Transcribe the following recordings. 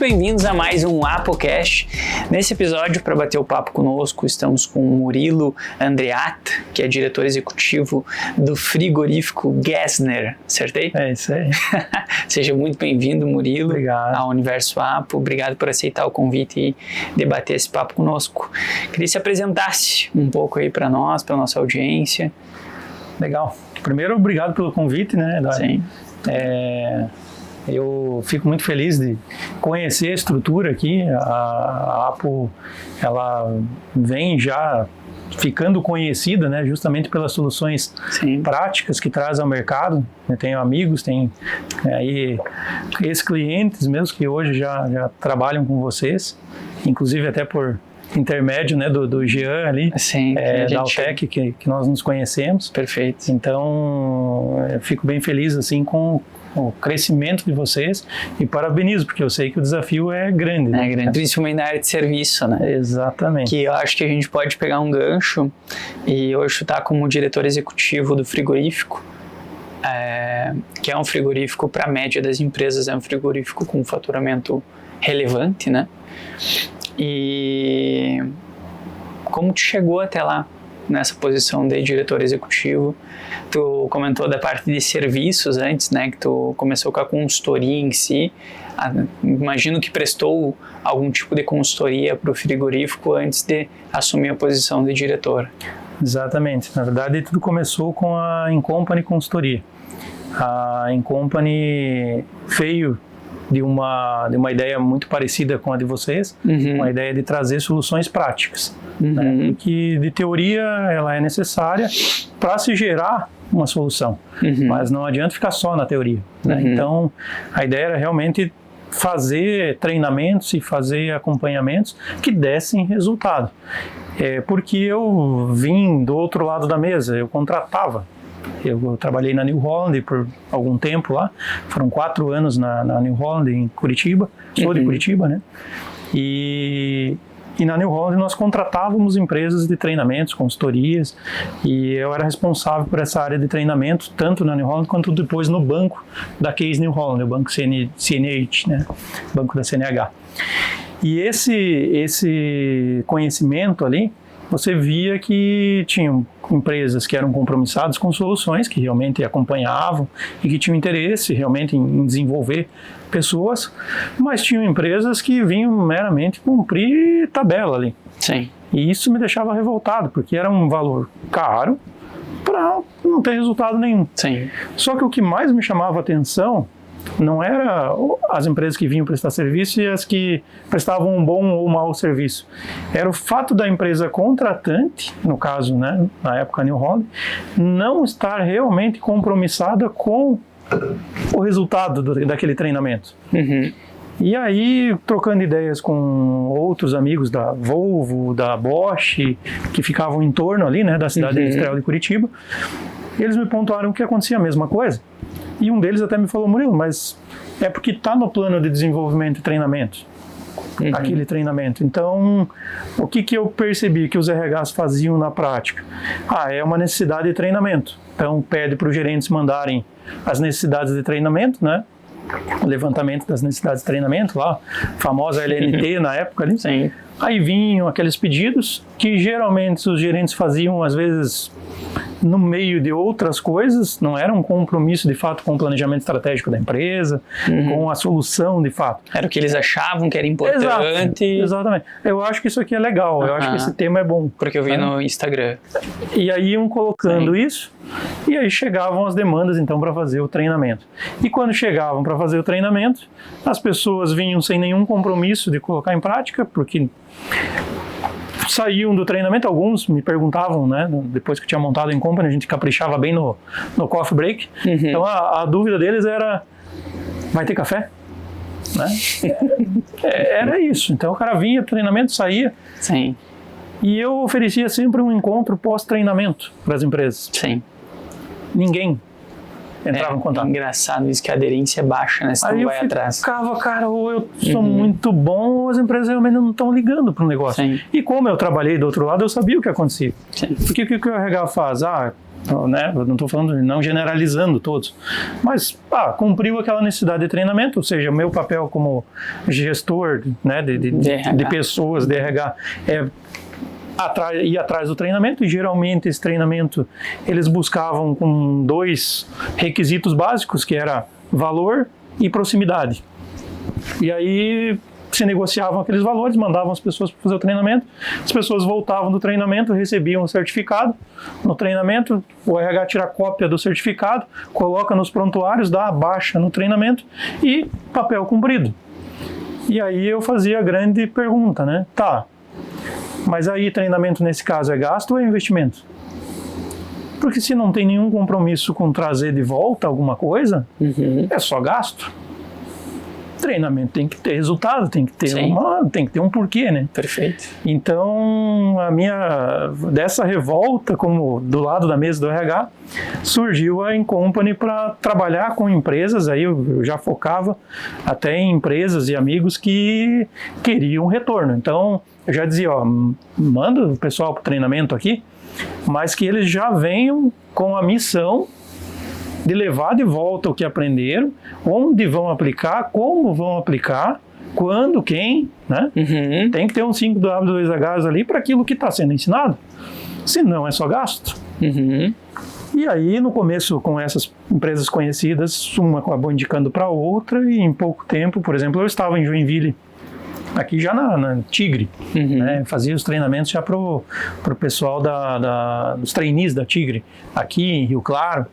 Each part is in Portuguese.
bem-vindos a mais um ApoCast. Nesse episódio, para bater o papo conosco, estamos com o Murilo Andreatta, que é diretor executivo do frigorífico Gessner. Acertei? É isso aí. Seja muito bem-vindo, Murilo, Obrigado. ao Universo Apo. Obrigado por aceitar o convite e debater esse papo conosco. Queria que se apresentasse um pouco aí para nós, para nossa audiência. Legal. Primeiro, obrigado pelo convite, né, Dário? Sim. Eu fico muito feliz de conhecer a estrutura aqui. A Apo, ela vem já ficando conhecida, né, justamente pelas soluções práticas que traz ao mercado. Eu tenho amigos, tenho aí ex-clientes mesmo que hoje já trabalham com vocês, inclusive até por intermédio, né, do Jean ali, da Altec, que nós nos conhecemos. Perfeito. Então, eu fico bem feliz assim com o crescimento de vocês e parabenizo, porque eu sei que o desafio é grande. É grande, principalmente na área de serviço, né? Exatamente. Que eu acho que a gente pode pegar um gancho e hoje tu tá como diretor executivo do frigorífico, que é um frigorífico para a média das empresas, é um frigorífico com faturamento relevante, né? E como tu chegou até lá, nessa posição de diretor executivo? Tu comentou da parte de serviços antes, né, que tu começou com a consultoria em si. Imagino que prestou algum tipo de consultoria para o frigorífico antes de assumir a posição de diretor. Exatamente. Na verdade, tudo começou com a Incompany Consultoria. A Incompany veio de uma ideia muito parecida com a de vocês, uma ideia de trazer soluções práticas, né? Que de teoria ela é necessária para se gerar uma solução, mas não adianta ficar só na teoria, né? Então a ideia era realmente fazer treinamentos e fazer acompanhamentos que dessem resultado, porque eu vim do outro lado da mesa, eu contratava. Eu trabalhei na New Holland por algum tempo lá, foram 4 anos na New Holland em Curitiba, sou de Curitiba, né? E na New Holland nós contratávamos empresas de treinamentos, consultorias, e eu era responsável por essa área de treinamento, tanto na New Holland quanto depois no banco da Case New Holland, o banco CNH, né? Banco da CNH. E esse conhecimento ali, você via que tinham empresas que eram compromissadas com soluções, que realmente acompanhavam e que tinham interesse realmente em desenvolver pessoas, mas tinham empresas que vinham meramente cumprir tabela ali. Sim. E isso me deixava revoltado, porque era um valor caro para não ter resultado nenhum. Sim. Só que o que mais me chamava a atenção não era as empresas que vinham prestar serviço e as que prestavam um bom ou mau serviço. Era o fato da empresa contratante, no caso, né, na época New Holland, não estar realmente compromissada com o resultado daquele treinamento. E aí, trocando ideias com outros amigos da Volvo, da Bosch, que ficavam em torno ali, né, da cidade industrial de Curitiba, eles me pontuaram que acontecia a mesma coisa. E um deles até me falou: Murilo, mas é porque está no plano de desenvolvimento e treinamento, aquele treinamento. Então, o que eu percebi que os RHs faziam na prática? É uma necessidade de treinamento. Então, pede para os gerentes mandarem as necessidades de treinamento, né? O levantamento das necessidades de treinamento, lá, famosa LNT na época ali. Sim. Aí vinham aqueles pedidos que geralmente os gerentes faziam, às vezes, no meio de outras coisas, não era um compromisso de fato com o planejamento estratégico da empresa, com a solução de fato. Era o que eles achavam que era importante. Exatamente. Eu acho que isso aqui é legal, eu acho que esse tema é bom. Porque eu vi no Instagram. E aí iam colocando isso, e aí chegavam as demandas então para fazer o treinamento. E quando chegavam para fazer o treinamento, as pessoas vinham sem nenhum compromisso de colocar em prática, porque saíam do treinamento, alguns me perguntavam, né, depois que eu tinha montado em Incompany, a gente caprichava bem no coffee break, então a dúvida deles era: vai ter café? Né? Era isso, então o cara vinha, treinamento, saía. Sim. E eu oferecia sempre um encontro pós-treinamento para as empresas. Sim. Ninguém entrava em contato. É engraçado isso, que a aderência é baixa, né? Se aí não eu vai atrás. Ficava, cara, ou eu sou muito bom, ou as empresas realmente não estão ligando para o negócio. Sim. E como eu trabalhei do outro lado, eu sabia o que acontecia. Sim. Porque o que o RH faz? né? Eu não estou falando, não generalizando todos, mas cumpriu aquela necessidade de treinamento, ou seja, o meu papel como gestor, né, de pessoas, de RH, é ir atrás do treinamento, e geralmente esse treinamento eles buscavam com 2 requisitos básicos, que era valor e proximidade. E aí se negociavam aqueles valores, mandavam as pessoas para fazer o treinamento, as pessoas voltavam do treinamento, recebiam o certificado no treinamento, o RH tira a cópia do certificado, coloca nos prontuários, dá a baixa no treinamento e papel cumprido. E aí eu fazia a grande pergunta, né? Tá, mas aí treinamento nesse caso é gasto ou é investimento? Porque se não tem nenhum compromisso com trazer de volta alguma coisa, é só gasto. Treinamento tem que ter resultado, tem que ter um porquê, né? Perfeito. Então, dessa revolta, como do lado da mesa do RH, surgiu a Incompany para trabalhar com empresas. Aí eu já focava até em empresas e amigos que queriam retorno. Então, eu já dizia, manda o pessoal para o treinamento aqui, mas que eles já venham com a missão de levar de volta o que aprenderam, onde vão aplicar, como vão aplicar, quando, quem, né? Tem que ter um 5W2Hs ali para aquilo que está sendo ensinado, senão é só gasto. E aí, no começo, com essas empresas conhecidas, uma acabou indicando para outra, e em pouco tempo, por exemplo, eu estava em Joinville, aqui já na Tigre, né? Fazia os treinamentos já pro pessoal dos trainees da Tigre, aqui em Rio Claro,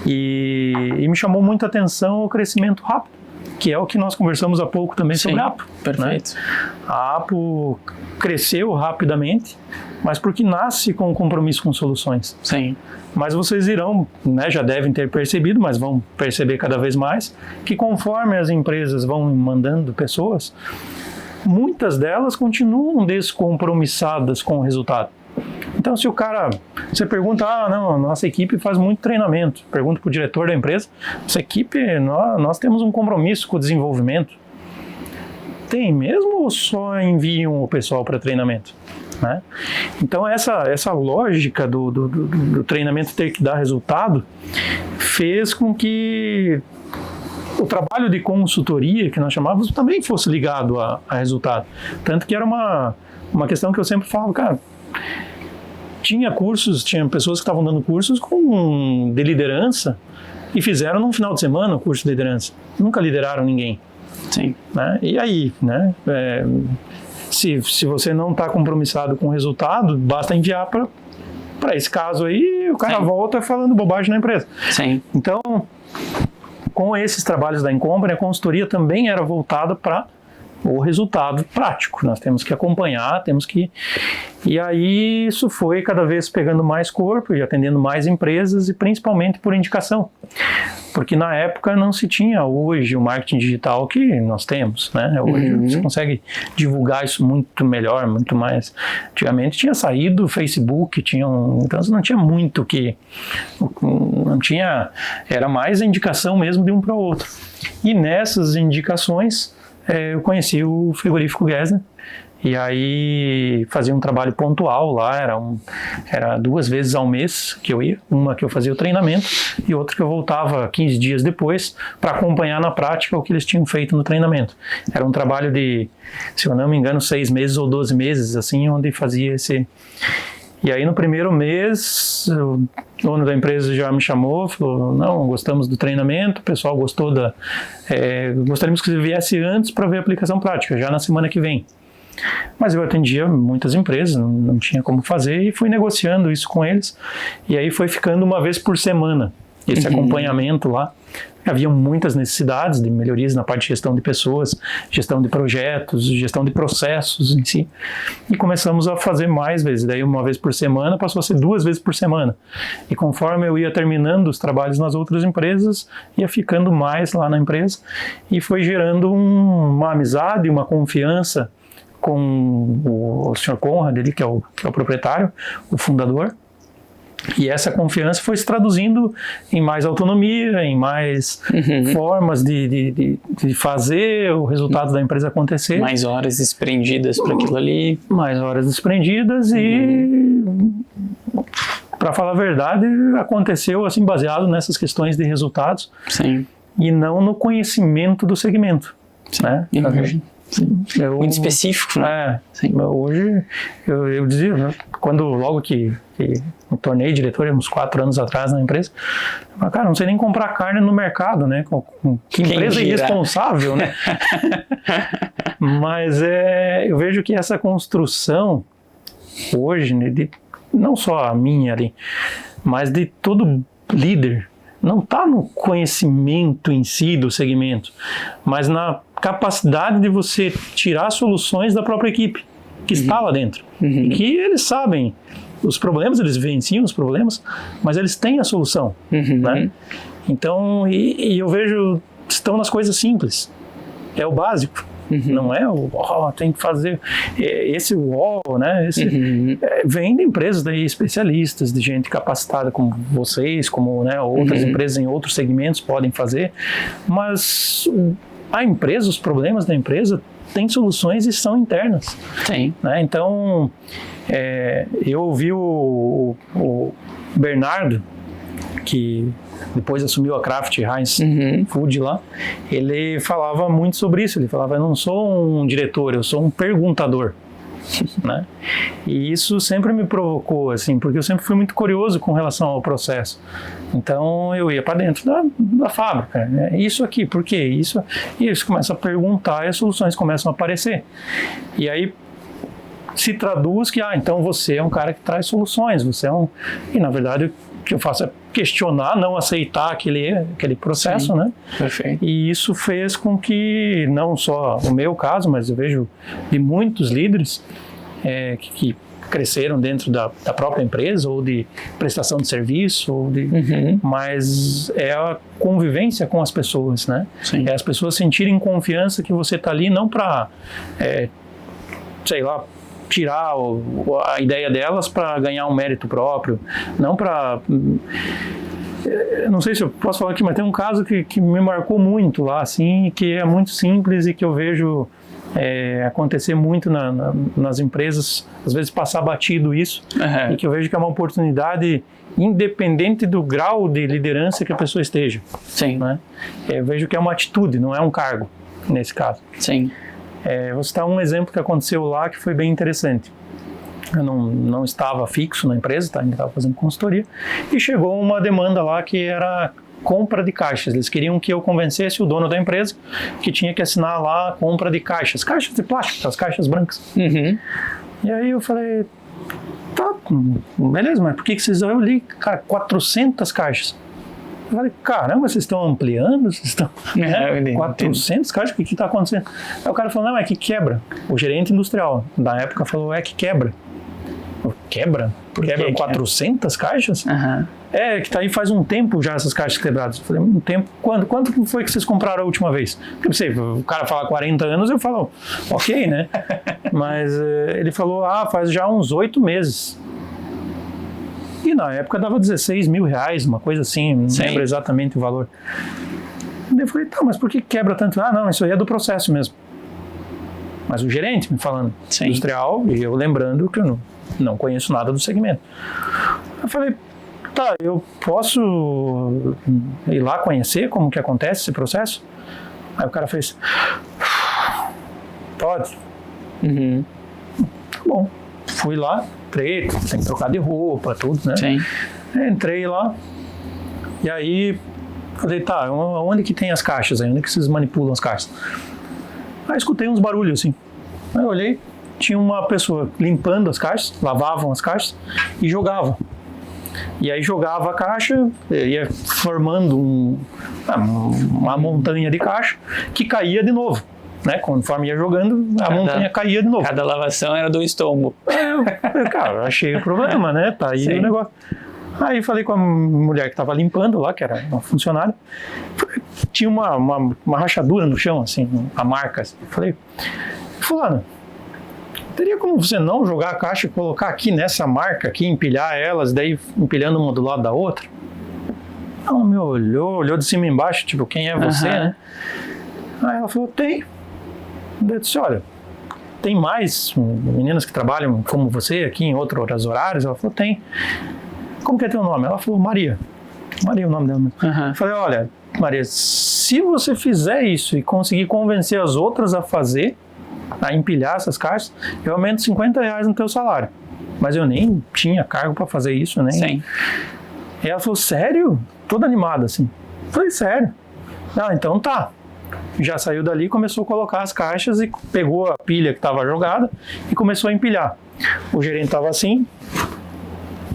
e me chamou muita atenção o crescimento rápido, que é o que nós conversamos há pouco também sobre a Apo. Perfeito. Né? A Apo cresceu rapidamente, mas porque nasce com um compromisso com soluções. Sim. Mas vocês irão, né, já devem ter percebido, mas vão perceber cada vez mais, que conforme as empresas vão mandando pessoas, muitas delas continuam descompromissadas com o resultado. Então, se você pergunta, não, nossa equipe faz muito treinamento, pergunta para o diretor da empresa, nossa equipe, nós temos um compromisso com o desenvolvimento. Tem mesmo ou só enviam o pessoal para treinamento? Né? Então, essa lógica do treinamento ter que dar resultado fez com que o trabalho de consultoria, que nós chamávamos, também fosse ligado a resultado. Tanto que era uma questão que eu sempre falo, cara, tinha pessoas que estavam dando cursos de liderança e fizeram num final de semana o curso de liderança. Nunca lideraram ninguém. Sim. Né? E aí, né? Se você não está compromissado com o resultado, basta enviar para esse caso aí, o cara volta falando bobagem na empresa. Sim. Então, com esses trabalhos da Incompany, a consultoria também era voltada para o resultado prático. Nós temos que acompanhar, E aí isso foi cada vez pegando mais corpo e atendendo mais empresas, e principalmente por indicação. Porque na época não se tinha hoje o marketing digital que nós temos, né? Hoje você consegue divulgar isso muito melhor, muito mais. Antigamente tinha saído o Facebook, então não tinha muito não tinha, era mais a indicação mesmo de um para o outro. E nessas indicações eu conheci o frigorífico Gesner, e aí fazia um trabalho pontual lá, era 2 vezes ao mês que eu ia, uma que eu fazia o treinamento e outra que eu voltava 15 dias depois para acompanhar na prática o que eles tinham feito no treinamento. Era um trabalho de, se eu não me engano, 6 meses ou 12 meses, assim, onde fazia esse... E aí no primeiro mês, o dono da empresa já me chamou, falou, não, gostamos do treinamento, o pessoal gostou gostaríamos que você viesse antes para ver a aplicação prática, já na semana que vem. Mas eu atendia muitas empresas, não tinha como fazer, e fui negociando isso com eles, e aí foi ficando 1 vez por semana esse acompanhamento lá. Havia muitas necessidades de melhorias na parte de gestão de pessoas, gestão de projetos, gestão de processos em si. E começamos a fazer mais vezes. Daí 1 vez por semana passou a ser 2 vezes por semana. E conforme eu ia terminando os trabalhos nas outras empresas, ia ficando mais lá na empresa. E foi gerando uma amizade, uma confiança com o Sr. Conrad, ele, que é o proprietário, o fundador. E essa confiança foi se traduzindo em mais autonomia, em mais formas de fazer o resultado da empresa acontecer. Mais horas desprendidas para aquilo ali. Mais horas desprendidas e para falar a verdade, aconteceu assim baseado nessas questões de resultados. Sim. E não no conhecimento do segmento. Sim. Né? Muito específico, né? Sim. Hoje, eu dizia, né, logo que me tornei diretor, uns 4 anos atrás na empresa, eu falei, cara, não sei nem comprar carne no mercado, né? Que empresa irresponsável, né? Mas eu vejo que essa construção, hoje, né, não só a minha ali, mas de todo líder, não está no conhecimento em si do segmento, mas na capacidade de você tirar soluções da própria equipe que está lá dentro. E que eles sabem os problemas, eles venciam os problemas, mas eles têm a solução. Né? Então, e eu vejo, estão nas coisas simples. É o básico. Não é tem que fazer esse né? Vem de empresas daí, especialistas, de gente capacitada como vocês, como, né, outras empresas em outros segmentos podem fazer, mas a empresa, os problemas da empresa têm soluções e são internas. Sim. Né? Então, eu ouvi o Bernardo, que depois assumiu a Kraft Heinz Food lá, ele falava muito sobre isso. Ele falava, eu não sou um diretor, eu sou um perguntador. Né? E isso sempre me provocou, assim, porque eu sempre fui muito curioso com relação ao processo. Então eu ia para dentro da fábrica, né? Isso aqui, por quê? Isso, e eles começam a perguntar e as soluções começam a aparecer. E aí se traduz que, então você é um cara que traz soluções, você é um... E na verdade o que eu faço é questionar, não aceitar aquele processo. Sim, né? Perfeito. E isso fez com que, não só o meu caso, mas eu vejo de muitos líderes que cresceram dentro da própria empresa, ou de prestação de serviço, ou mas é a convivência com as pessoas, né? Sim. É as pessoas sentirem confiança que você está ali não para, sei lá, tirar a ideia delas para ganhar um mérito próprio, não para... Não sei se eu posso falar aqui, mas tem um caso que me marcou muito lá, assim, que é muito simples e que eu vejo acontecer muito nas empresas, às vezes passar batido isso, e que eu vejo que é uma oportunidade independente do grau de liderança que a pessoa esteja. Sim. Né? Eu vejo que é uma atitude, não é um cargo, nesse caso. Sim. Vou citar um exemplo que aconteceu lá que foi bem interessante. Eu não estava fixo na empresa, ainda estava fazendo consultoria, e chegou uma demanda lá que era compra de caixas. Eles queriam que eu convencesse o dono da empresa que tinha que assinar lá a compra de caixas de plástico, as caixas brancas. E aí eu falei, tá, beleza, mas por que vocês... Eu li, cara, 400 caixas. Eu falei, caramba, vocês estão ampliando? Vocês estão... 400 caixas? O que está acontecendo? Aí o cara falou, não, é que quebra. O gerente industrial da época falou, é que quebra. Quebra? Quebra 400 caixas? Que tá aí faz um tempo já essas caixas quebradas. Eu falei, um tempo? Quanto foi que vocês compraram a última vez? Porque eu sei, o cara fala 40 anos, eu falo, ok, né? Mas ele falou, faz já uns 8 meses. E na época dava 16 mil reais, uma coisa assim, não lembro exatamente o valor. Eu falei, tá, mas por que quebra tanto? Não, isso aí é do processo mesmo. Mas o gerente me falando, industrial, e eu lembrando que eu não conheço nada do segmento. Eu falei, tá, eu posso ir lá conhecer como que acontece esse processo? Aí o cara fez, pode. Tá bom, fui lá, entrei, tem que trocar de roupa, tudo, né? Sim. Entrei lá, e aí falei, tá, onde que tem as caixas aí? Onde que vocês manipulam as caixas? Aí escutei uns barulhos assim. Aí eu olhei, tinha uma pessoa limpando as caixas, lavavam as caixas e jogava. E aí jogava a caixa, ia formando uma montanha de caixa que caía de novo. Né? Conforme ia jogando, a montanha caía de novo. Cada lavação era 2 tombos. Eu achei o problema, né? Tá aí o negócio. Aí falei com a mulher que estava limpando lá, que era uma funcionária. Tinha uma rachadura no chão, assim, a marca. Assim. Falei, fulano, teria como você não jogar a caixa e colocar aqui nessa marca, aqui, empilhar elas, daí empilhando uma do lado da outra? Ela me olhou de cima e embaixo, tipo, quem é você, né? Aí ela falou, tem. Eu disse, olha, tem mais meninas que trabalham como você aqui em outros horários? Ela falou, tem. como que é teu nome? Ela falou, Maria. Maria é o nome dela mesmo. Eu falei, olha, Maria, se você fizer isso e conseguir convencer as outras a fazer, a empilhar essas caixas, eu aumento R$50 no teu salário. Mas eu nem tinha cargo para fazer isso, né? Sim. E ela falou, sério? Toda animada, assim. Eu falei, sério? Ah, então tá. Já saiu dali, começou a colocar as caixas e pegou a pilha que estava jogada e começou a empilhar. O gerente estava assim,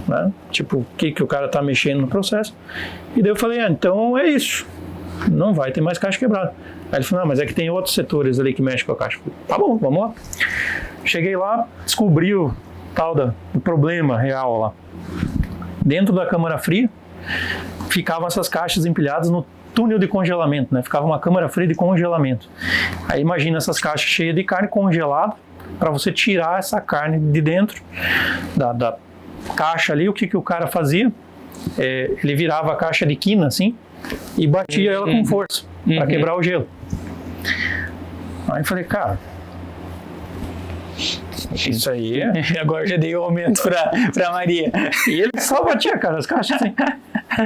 né? Tipo, o que o cara tá mexendo no processo. E daí eu falei, então é isso. Não vai ter mais caixa quebrada. Aí ele falou, não, mas é que tem outros setores ali que mexem com a caixa. Eu falei, tá bom, vamos lá. Cheguei lá, descobri o tal do problema real lá. Dentro da câmara fria, ficavam essas caixas empilhadas no túnel de congelamento, né? Ficava uma câmara fria de congelamento. Aí imagina essas caixas cheias de carne congelada, para você tirar essa carne de dentro da caixa ali. O que o cara fazia? Ele virava a caixa de quina assim e batia ela com força para quebrar o gelo. Aí eu falei, cara, isso aí Agora já dei o aumento pra Maria. E ele só batia, cara, as caixas assim.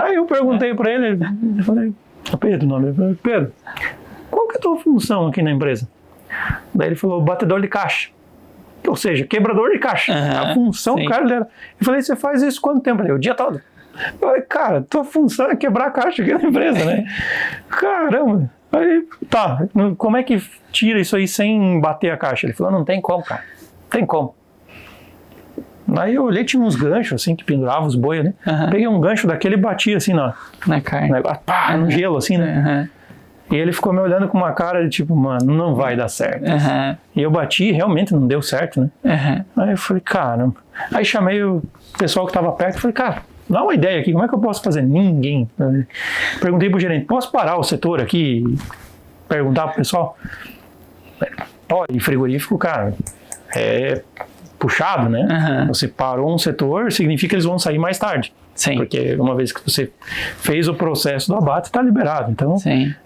Aí eu perguntei pra ele, eu falei, Pedro, nome, Pedro, qual que é a tua função aqui na empresa? Daí ele falou, batedor de caixa. Ou seja, quebrador de caixa. A função do cara era. Eu falei, você faz isso quanto tempo? Ele, o dia todo. Eu falei, cara, tua função é quebrar a caixa aqui na empresa, né? Caramba. Aí, tá, como é que tira isso aí sem bater a caixa? Ele falou, não tem como, cara. Não tem como. Aí eu olhei, tinha uns ganchos assim que penduravam os boi, né? Peguei um gancho daquele e bati assim na carne. Pá, no gelo assim, né? E ele ficou me olhando com uma cara de tipo, mano, não vai dar certo. E eu bati e realmente não deu certo, né? Aí eu falei, caramba. Aí chamei o pessoal que estava perto e falei, cara, dá uma ideia aqui, como é que eu posso fazer? Ninguém. Perguntei pro gerente, posso parar o setor aqui e perguntar pro pessoal? E frigorífico, cara, é puxado, né? Você parou um setor, significa que eles vão sair mais tarde. Sim. Porque uma vez que você fez o processo do abate, está liberado. Então,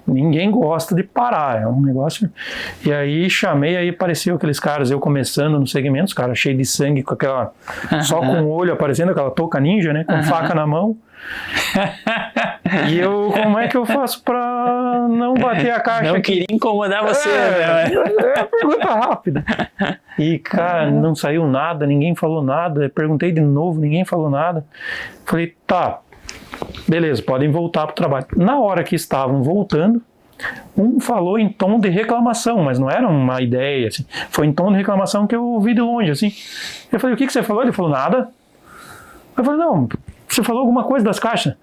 ninguém gosta de parar. É um negócio... E aí, chamei, aí apareceu aqueles caras, eu começando no segmento, os caras cheios de sangue, com aquela... Só com o olho aparecendo, aquela touca ninja, né? Com faca na mão. E eu, como é que eu faço pra não bater a caixa? Não queria incomodar você, né? É uma pergunta rápida. E, cara, não saiu nada, ninguém falou nada. Eu perguntei de novo, ninguém falou nada. Falei, tá, beleza, podem voltar pro trabalho. Na hora que estavam voltando, um falou em tom de reclamação, mas não era uma ideia, assim. Foi em tom de reclamação que eu ouvi de longe, assim. Eu falei, o que você falou? Ele falou, nada. Eu falei, não, você falou alguma coisa das caixas?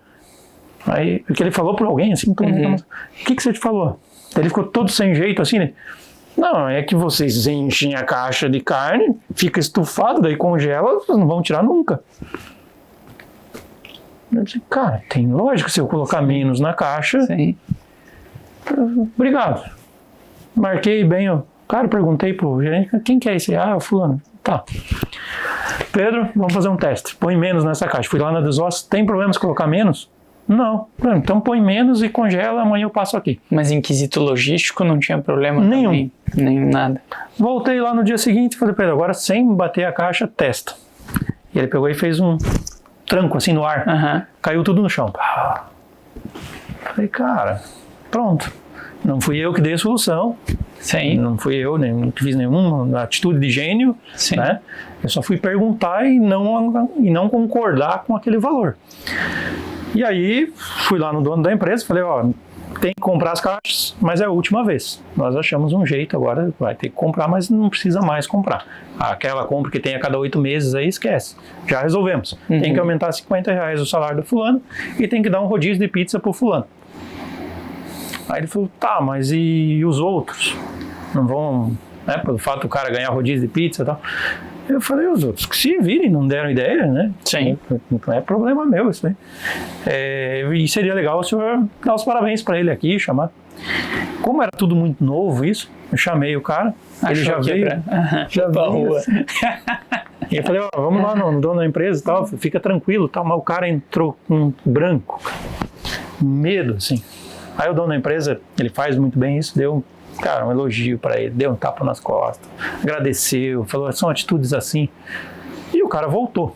Aí, porque ele falou por alguém, assim, tom de reclamação. O que você te falou? Ele ficou todo sem jeito, assim, né? Não, é que vocês enchem a caixa de carne, fica estufado, daí congela, vocês não vão tirar nunca. Eu disse, cara, tem lógica se eu colocar menos na caixa. Obrigado. Marquei bem, cara, perguntei pro gerente, quem que é esse? Ah, o fulano. Tá. Pedro, vamos fazer um teste. Põe menos nessa caixa. Fui lá na Desossos, tem problema se colocar menos? Não. Então põe menos e congela, amanhã eu passo aqui. Mas em quesito logístico não tinha problema nenhum. Também, nem nada. Voltei lá no dia seguinte e falei, Pedro, agora sem bater a caixa, testa. E ele pegou e fez um tranco assim no ar. Caiu tudo no chão. Falei, cara, pronto. Não fui eu que dei a solução. Não fui eu, nem fiz nenhuma atitude de gênio. Né? Eu só fui perguntar e não concordar com aquele valor. E aí, fui lá no dono da empresa e falei, tem que comprar as caixas, mas é a última vez. Nós achamos um jeito, agora vai ter que comprar, mas não precisa mais comprar. Aquela compra que tem a cada 8 meses aí, esquece. Já resolvemos. Tem que aumentar R$50 o salário do fulano e tem que dar um rodízio de pizza pro fulano. Aí ele falou, tá, mas e os outros? Não vão, né, pelo fato do cara ganhar rodízio de pizza e tal. Eu falei, os outros que se virem, não deram ideia, né? Não é problema meu isso aí. E seria legal o senhor dar os parabéns para ele aqui, chamar. Como era tudo muito novo isso, eu chamei o cara, ele já veio. Já veio rua. Assim. E eu falei, vamos lá no dono da empresa e tal, fica tranquilo, tal. Mas o cara entrou com branco, medo, assim. Aí o dono da empresa, ele faz muito bem isso, deu um elogio para ele, deu um tapa nas costas, agradeceu, falou, são atitudes assim. E o cara voltou.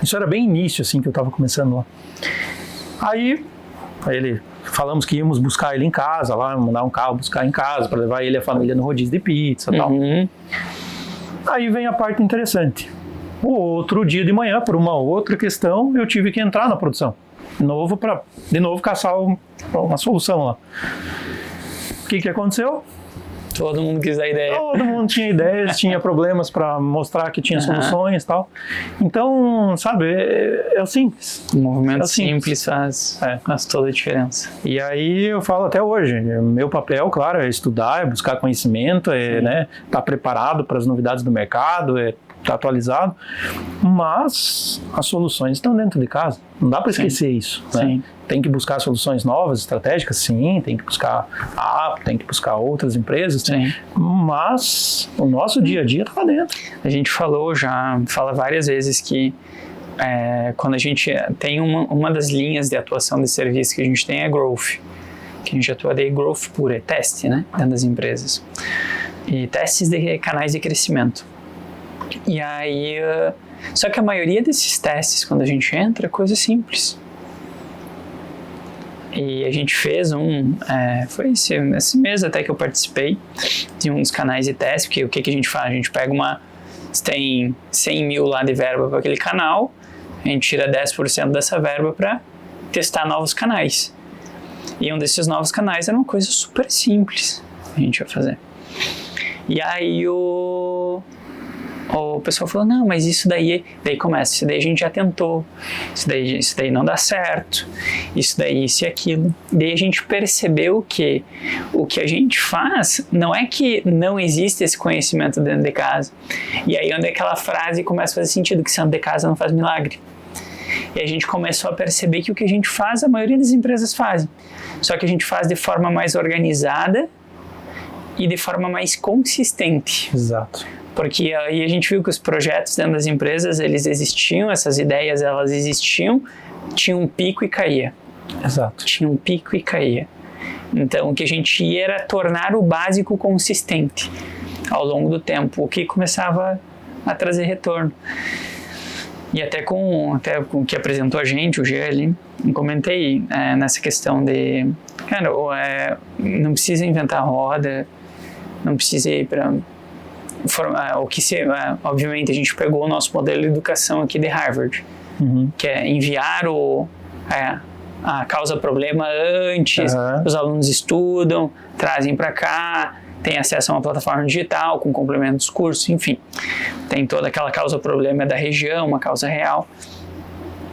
Isso era bem início, assim, que eu estava começando lá. Aí falamos que íamos buscar ele em casa, lá, mandar um carro buscar em casa, para levar ele e a família no rodízio de pizza e tal. Aí vem a parte interessante. O outro dia de manhã, por uma outra questão, eu tive que entrar na produção. De novo caçar uma solução lá. O que aconteceu? Todo mundo quis dar ideia. Todo mundo tinha ideias, tinha problemas para mostrar que tinha soluções e tal. Então, sabe, é o simples. Um movimento simples faz toda a diferença. E aí eu falo até hoje, meu papel, claro, é estudar, é buscar conhecimento, né, estar preparado para as novidades do mercado, tá atualizado, mas as soluções estão dentro de casa. Não dá para esquecer isso, né? Tem que buscar soluções novas, estratégicas, sim, tem que buscar a Apple, tem que buscar outras empresas, mas o nosso dia a dia está lá dentro. A gente fala várias vezes que quando a gente tem uma das linhas de atuação de serviço que a gente tem é growth, que a gente atua de growth puro, é teste, né, dentro das empresas. E testes de canais de crescimento. E aí, só que a maioria desses testes, quando a gente entra, é coisa simples. E a gente fez foi esse mês até que eu participei de um dos canais de teste, porque o que a gente faz? A gente pega tem 100 mil lá de verba para aquele canal, a gente tira 10% dessa verba para testar novos canais. E um desses novos canais era uma coisa super simples a gente ia fazer. E aí o pessoal falou, não, mas isso daí começa, isso daí a gente já tentou, isso daí não dá certo, isso daí, isso e aquilo. Daí a gente percebeu que o que a gente faz não é que não existe esse conhecimento dentro de casa. E aí onde aquela frase começa a fazer sentido, que santo de casa não faz milagre. E a gente começou a perceber que o que a gente faz, a maioria das empresas fazem. Só que a gente faz de forma mais organizada e de forma mais consistente. Exato. Porque aí a gente viu que os projetos dentro das empresas, eles existiam, essas ideias, elas existiam, tinha um pico e caía. Exato. Tinha um pico e caía. Então, o que a gente ia era tornar o básico consistente ao longo do tempo, o que começava a trazer retorno. E até com o que apresentou a gente, o G ali, eu comentei nessa questão de, cara, não precisa inventar roda, não precisa ir para... obviamente a gente pegou o nosso modelo de educação aqui de Harvard, que é enviar a causa-problema antes, os alunos estudam, trazem para cá, tem acesso a uma plataforma digital com complemento dos cursos, enfim, tem toda aquela causa-problema da região, uma causa real.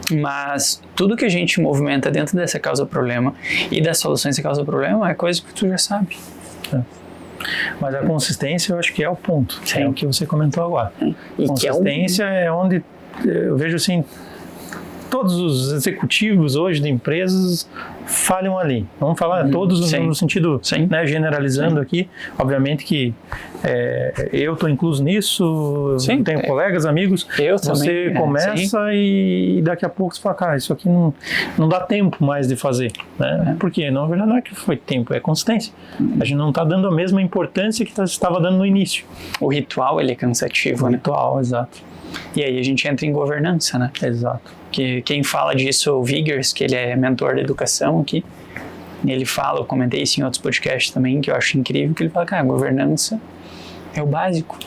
Mas tudo que a gente movimenta dentro dessa causa-problema e das soluções dessa causa-problema é coisa que tu já sabe. Mas a consistência eu acho que é o ponto, Sim. É o que você comentou agora. E consistência é onde eu vejo assim, todos os executivos hoje de empresas falham ali. Vamos falar todos no sentido, né, generalizando aqui. Obviamente que eu estou incluso nisso, tenho colegas, amigos. Você começa e daqui a pouco você fala, cara, isso aqui não dá tempo mais de fazer. Né? Por quê? Na verdade não é que foi tempo, é consistência. A gente não está dando a mesma importância que estava dando no início. O ritual, ele é cansativo, né? O ritual, exato. E aí a gente entra em governança, né? Exato. Que quem fala disso é o Vigers, que ele é mentor da educação aqui. Ele fala, eu comentei isso em outros podcasts também, que eu acho incrível, que ele fala, cara, governança é o básico.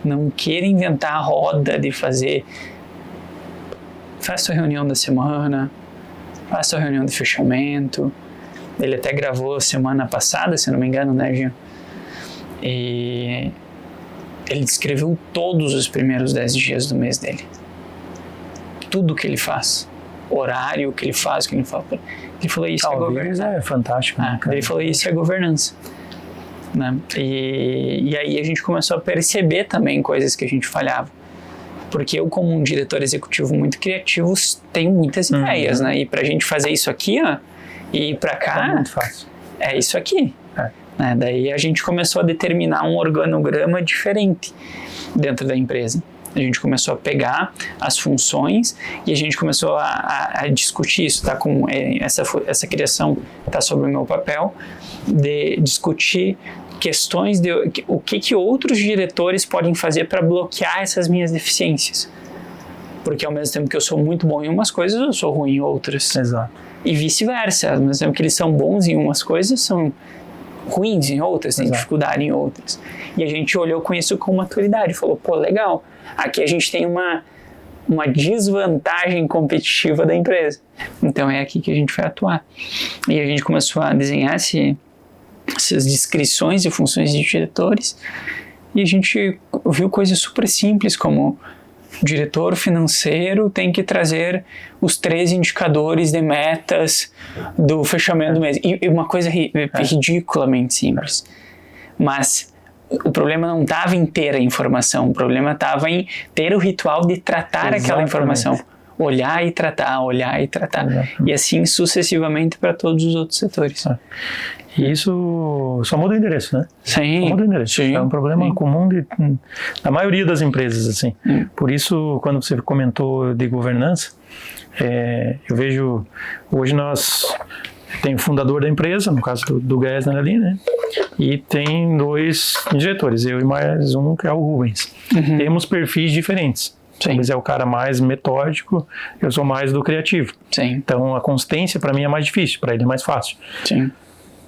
Não queira inventar a roda de fazer. Faz sua reunião da semana, faz sua reunião de fechamento. Ele até gravou semana passada, se não me engano, né, Gil? E ele descreveu todos os primeiros 10 dias do mês dele. Tudo que ele faz. Horário que ele faz, o que ele fala. Ele falou, isso é governança. É fantástico. Ele falou, isso é governança. Né? E aí a gente começou a perceber também coisas que a gente falhava. Porque eu, como um diretor executivo muito criativo, tenho muitas ideias, né? E pra gente fazer isso aqui, ó, e ir pra cá, é muito fácil. É isso aqui. Né? Daí a gente começou a determinar um organograma diferente dentro da empresa. A gente começou a pegar as funções e a gente começou a discutir isso, tá? Com essa criação está sobre o meu papel, de discutir questões de o que outros diretores podem fazer para bloquear essas minhas deficiências. Porque ao mesmo tempo que eu sou muito bom em umas coisas, eu sou ruim em outras. Exato. E vice-versa. Ao mesmo tempo que eles são bons em umas coisas, são ruins em outras, têm dificuldade em outras. E a gente olhou com isso com maturidade, falou, pô, legal, aqui a gente tem uma desvantagem competitiva da empresa. Então é aqui que a gente vai atuar. E a gente começou a desenhar essas descrições de funções de diretores, e a gente viu coisas super simples como o diretor financeiro tem que trazer os 3 indicadores de metas do fechamento do mês. E uma coisa ridiculamente simples. Mas o problema não estava em ter a informação, o problema estava em ter o ritual de tratar aquela informação. Olhar e tratar, olhar e tratar. E assim sucessivamente para todos os outros setores. E isso só muda o endereço, né? Sim. Só muda o endereço. Sim. É um problema comum da maioria das empresas, assim. Por isso, quando você comentou de governança, eu vejo, hoje nós tem o fundador da empresa, no caso do Gessner ali, né? E tem 2 diretores, eu e mais um, que é o Rubens. Temos perfis diferentes. Sim. Rubens é o cara mais metódico, eu sou mais do criativo. Sim. Então a consistência para mim é mais difícil, para ele é mais fácil. Sim.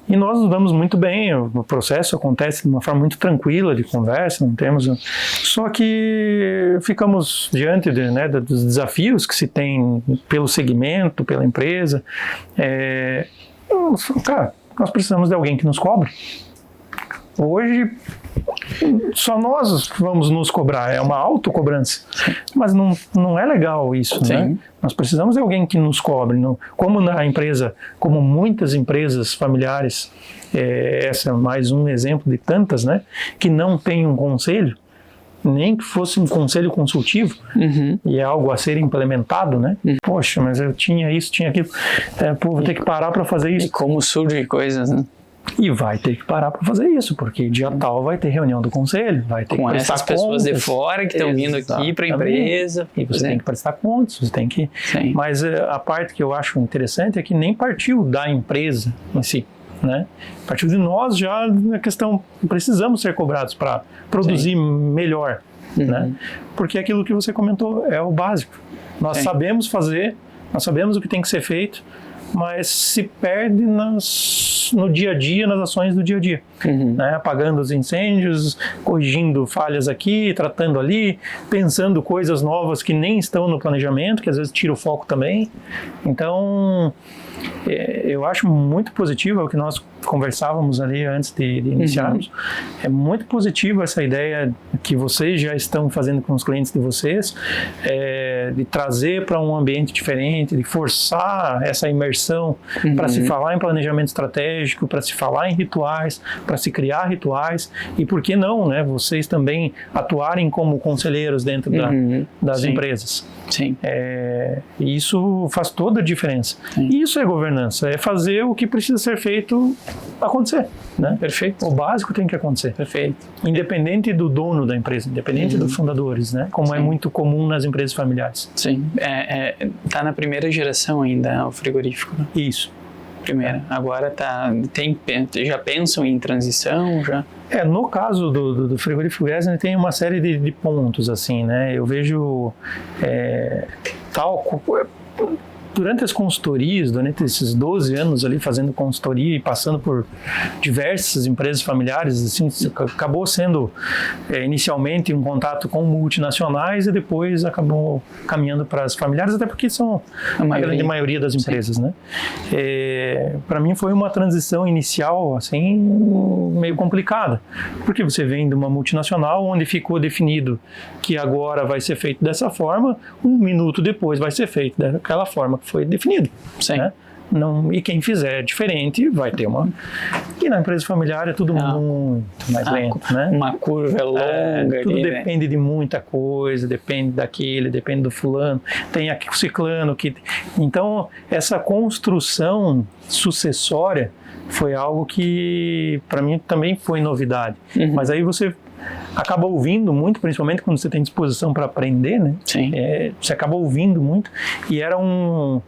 E nós nos damos muito bem, o processo acontece de uma forma muito tranquila de conversa, não temos... Só que ficamos diante dos desafios que se tem pelo segmento, pela empresa. Cara, nós precisamos de alguém que nos cobre. Hoje, só nós vamos nos cobrar, é uma autocobrança. Mas não é legal isso, né? Nós precisamos de alguém que nos cobre. Como na empresa, como muitas empresas familiares, essa é mais um exemplo de tantas, né? Que não tem um conselho, nem que fosse um conselho consultivo, e é algo a ser implementado, né? Poxa, mas eu tinha isso, tinha aquilo. Vou ter que parar para fazer isso. E como surgem coisas, né? E vai ter que parar para fazer isso, porque dia tal vai ter reunião do conselho, vai ter com que prestar essas pessoas contas de fora que estão vindo aqui para a empresa. E você tem que prestar contas, você tem que... Sim. Mas a parte que eu acho interessante é que nem partiu da empresa em si, né? Partiu de nós já na questão, precisamos ser cobrados para produzir melhor, né? Porque aquilo que você comentou é o básico. Nós sabemos fazer, nós sabemos o que tem que ser feito, mas se perde no dia a dia, nas ações do dia a dia, né? Apagando os incêndios, corrigindo falhas aqui, tratando ali, pensando coisas novas que nem estão no planejamento, que às vezes tira o foco também. Então, eu acho muito positivo, é o que nós conversávamos ali antes de iniciarmos, é muito positivo essa ideia que vocês já estão fazendo com os clientes de vocês, de trazer para um ambiente diferente, de forçar essa imersão para se falar em planejamento estratégico, para se falar em rituais, para se criar rituais, e por que não, né, vocês também atuarem como conselheiros dentro das empresas. Sim. E isso faz toda a diferença. E isso é governança, é fazer o que precisa ser feito acontecer, né? Perfeito. O básico tem que acontecer. Perfeito. Independente do dono da empresa, independente dos fundadores, né? Como é muito comum nas empresas familiares. Sim. Tá na primeira geração ainda o frigorífico, né? Isso. Primeira. Agora já pensam em transição, já? No caso do frigorífico Gessner tem uma série de pontos, assim, né? Eu vejo durante as consultorias, durante esses 12 anos ali fazendo consultoria e passando por diversas empresas familiares, assim, acabou sendo inicialmente um contato com multinacionais e depois acabou caminhando para as familiares, até porque são a grande maioria das empresas, né? Para mim foi uma transição inicial, assim, meio complicada, porque você vem de uma multinacional onde ficou definido que agora vai ser feito dessa forma, um minuto depois vai ser feito daquela forma que foi definido. Sim. Né? E quem fizer diferente vai ter uma... E na empresa familiar é tudo muito mais lento, né? Uma curva longa. Tudo ali, depende de muita coisa, depende daquele, depende do fulano, tem aqui o ciclano que... Então, essa construção sucessória foi algo que, para mim, também foi novidade. Mas aí você acaba ouvindo muito, principalmente quando você tem disposição para aprender, né? Sim. Você acaba ouvindo muito e era eu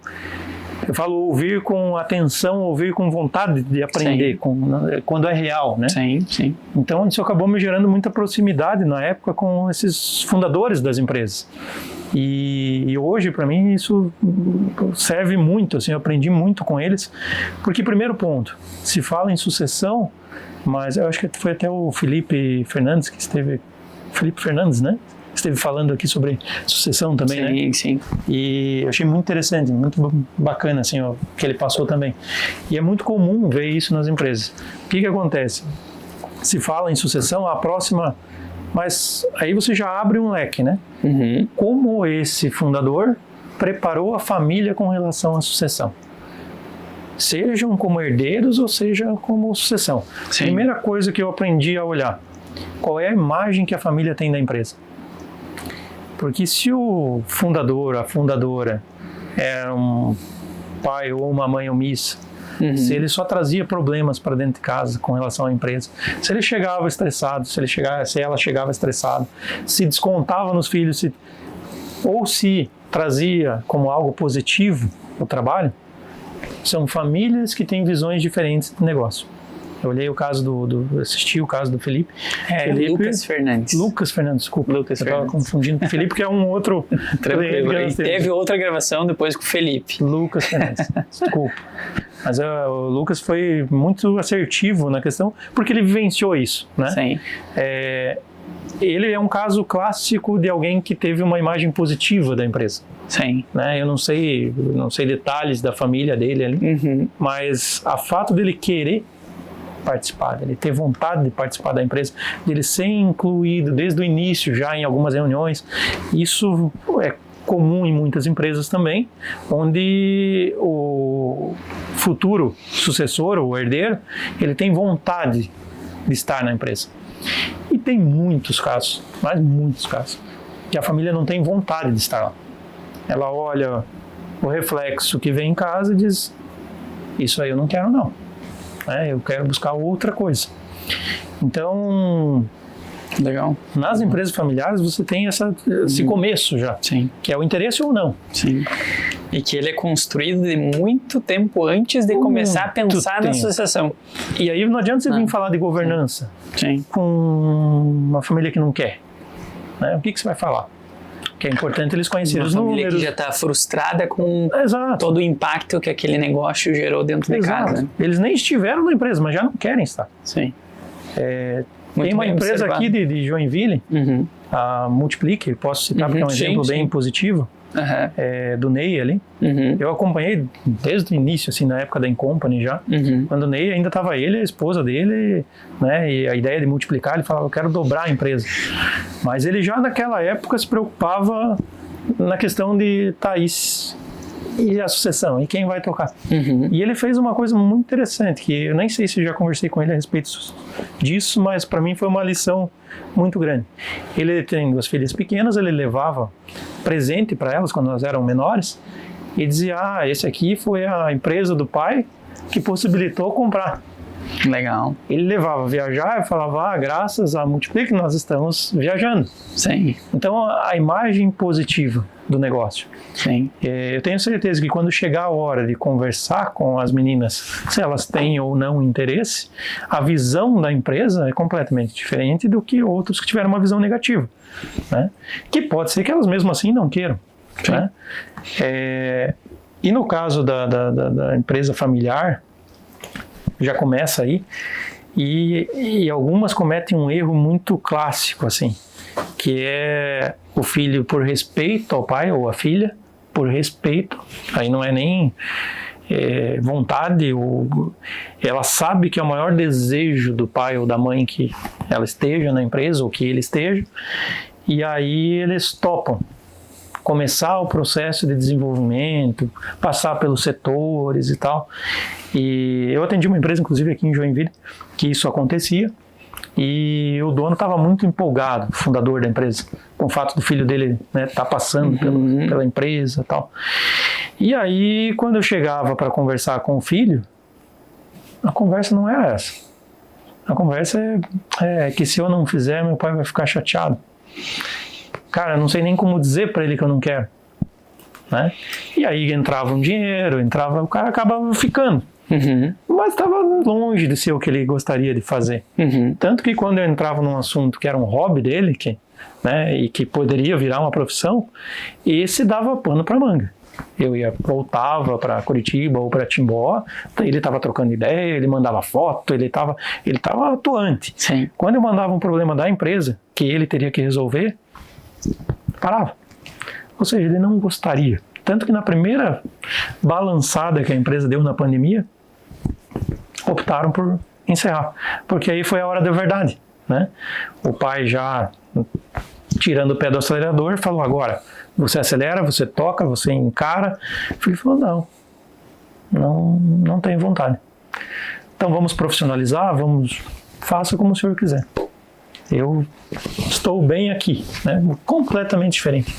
falo ouvir com atenção, ouvir com vontade de aprender, quando é real, né? Sim, sim. Então isso acabou me gerando muita proximidade na época com esses fundadores das empresas. E hoje, para mim, isso serve muito, assim, eu aprendi muito com eles, porque, primeiro ponto, se fala em sucessão, mas eu acho que foi até o Felipe Fernandes que esteve, Felipe Fernandes, né? Esteve falando aqui sobre sucessão também, né? Sim, sim. E eu achei muito interessante, muito bacana, assim, ó, que ele passou também. E é muito comum ver isso nas empresas. O que acontece? Se fala em sucessão, a próxima... Mas aí você já abre um leque, né? Uhum. Como esse fundador preparou a família com relação à sucessão? Sejam como herdeiros ou seja como sucessão. Sim. Primeira coisa que eu aprendi a olhar, qual é a imagem que a família tem da empresa? Porque se o fundador, a fundadora, era um pai ou uma mãe omissa, se ele só trazia problemas para dentro de casa com relação à empresa, se ele chegava estressado, se ela chegava estressada, se descontava nos filhos, ou se trazia como algo positivo o trabalho, são famílias que têm visões diferentes do negócio. Eu olhei o caso assisti o caso do Felipe. Lucas Fernandes. Lucas Fernandes, desculpa. Eu estava confundindo com o Felipe, que é um outro... Tranquilo. E teve outra gravação depois com o Felipe. Lucas Fernandes, desculpa. Mas o Lucas foi muito assertivo na questão, porque ele vivenciou isso, né? Sim. Ele é um caso clássico de alguém que teve uma imagem positiva da empresa. Sim. Né? Eu não sei detalhes da família dele ali, mas a fato dele querer participar, dele ter vontade de participar da empresa, dele ser incluído desde o início já em algumas reuniões, isso é comum em muitas empresas também, onde o futuro sucessor, o herdeiro, ele tem vontade de estar na empresa. E tem muitos casos, mas muitos casos, que a família não tem vontade de estar lá. Ela olha o reflexo que vem em casa e diz, isso aí eu não quero não. Eu quero buscar outra coisa. Então, legal. Nas empresas familiares você tem esse começo já, sim, que é o interesse ou não. Sim. E que ele é construído de muito tempo antes de começar a pensar na sucessão. E aí não adianta você vir falar de governança com uma família que não quer. Né? O que você vai falar? Que é importante eles conhecerem os números. Uma família que já está frustrada com todo o impacto que aquele negócio gerou dentro de casa. Eles nem estiveram na empresa, mas já não querem estar. Sim. Tem uma empresa aqui de Joinville, a Multiplique, posso citar porque é um exemplo bem positivo, do Ney ali. Eu acompanhei desde o início, assim, na época da Incompany já, quando o Ney ainda estava ele, a esposa dele, né, e a ideia de multiplicar, ele falava, eu quero dobrar a empresa. Mas ele já naquela época se preocupava na questão de Thaís e a sucessão, e quem vai tocar. E ele fez uma coisa muito interessante, que eu nem sei se eu já conversei com ele a respeito disso, mas para mim foi uma lição muito grande. Ele tem 2 filhas pequenas, ele levava presente para elas quando elas eram menores, e dizia, esse aqui foi a empresa do pai que possibilitou comprar. Legal. Ele levava viajar e falava, graças a Multiplique nós estamos viajando. Sim. Então a imagem positiva do negócio. Sim. Eu tenho certeza que quando chegar a hora de conversar com as meninas, se elas têm ou não interesse, a visão da empresa é completamente diferente do que outros que tiveram uma visão negativa, né? Que pode ser que elas mesmo assim não queiram, né? E no caso da empresa familiar, já começa aí, e algumas cometem um erro muito clássico, assim, que é o filho, por respeito ao pai ou à filha, por respeito, aí não é nem vontade, ela sabe que é o maior desejo do pai ou da mãe que ela esteja na empresa ou que ele esteja, e aí eles topam começar o processo de desenvolvimento, passar pelos setores e tal. E eu atendi uma empresa, inclusive aqui em Joinville, que isso acontecia, e o dono estava muito empolgado, o fundador da empresa, com o fato do filho dele tá passando pela empresa e tal. E aí, quando eu chegava para conversar com o filho, a conversa não era essa. A conversa é que se eu não fizer, meu pai vai ficar chateado. Cara, eu não sei nem como dizer para ele que eu não quero, né? E aí entrava um dinheiro, o cara acabava ficando. mas estava longe de ser o que ele gostaria de fazer. Tanto que quando eu entrava num assunto que era um hobby dele, né, e que poderia virar uma profissão, esse dava pano para manga. Eu voltava para Curitiba ou para Timbó, ele estava trocando ideia, ele mandava foto, ele estava atuante. Sim. Quando eu mandava um problema da empresa, que ele teria que resolver, parava. Ou seja, ele não gostaria. Tanto que na primeira balançada que a empresa deu na pandemia, optaram por encerrar. Porque aí foi a hora da verdade, né? O pai já tirando o pé do acelerador, falou: agora, você acelera, você toca, você encara. O filho falou: não tenho vontade. Então vamos profissionalizar, faça como o senhor quiser. Eu estou bem aqui, né? Completamente diferente.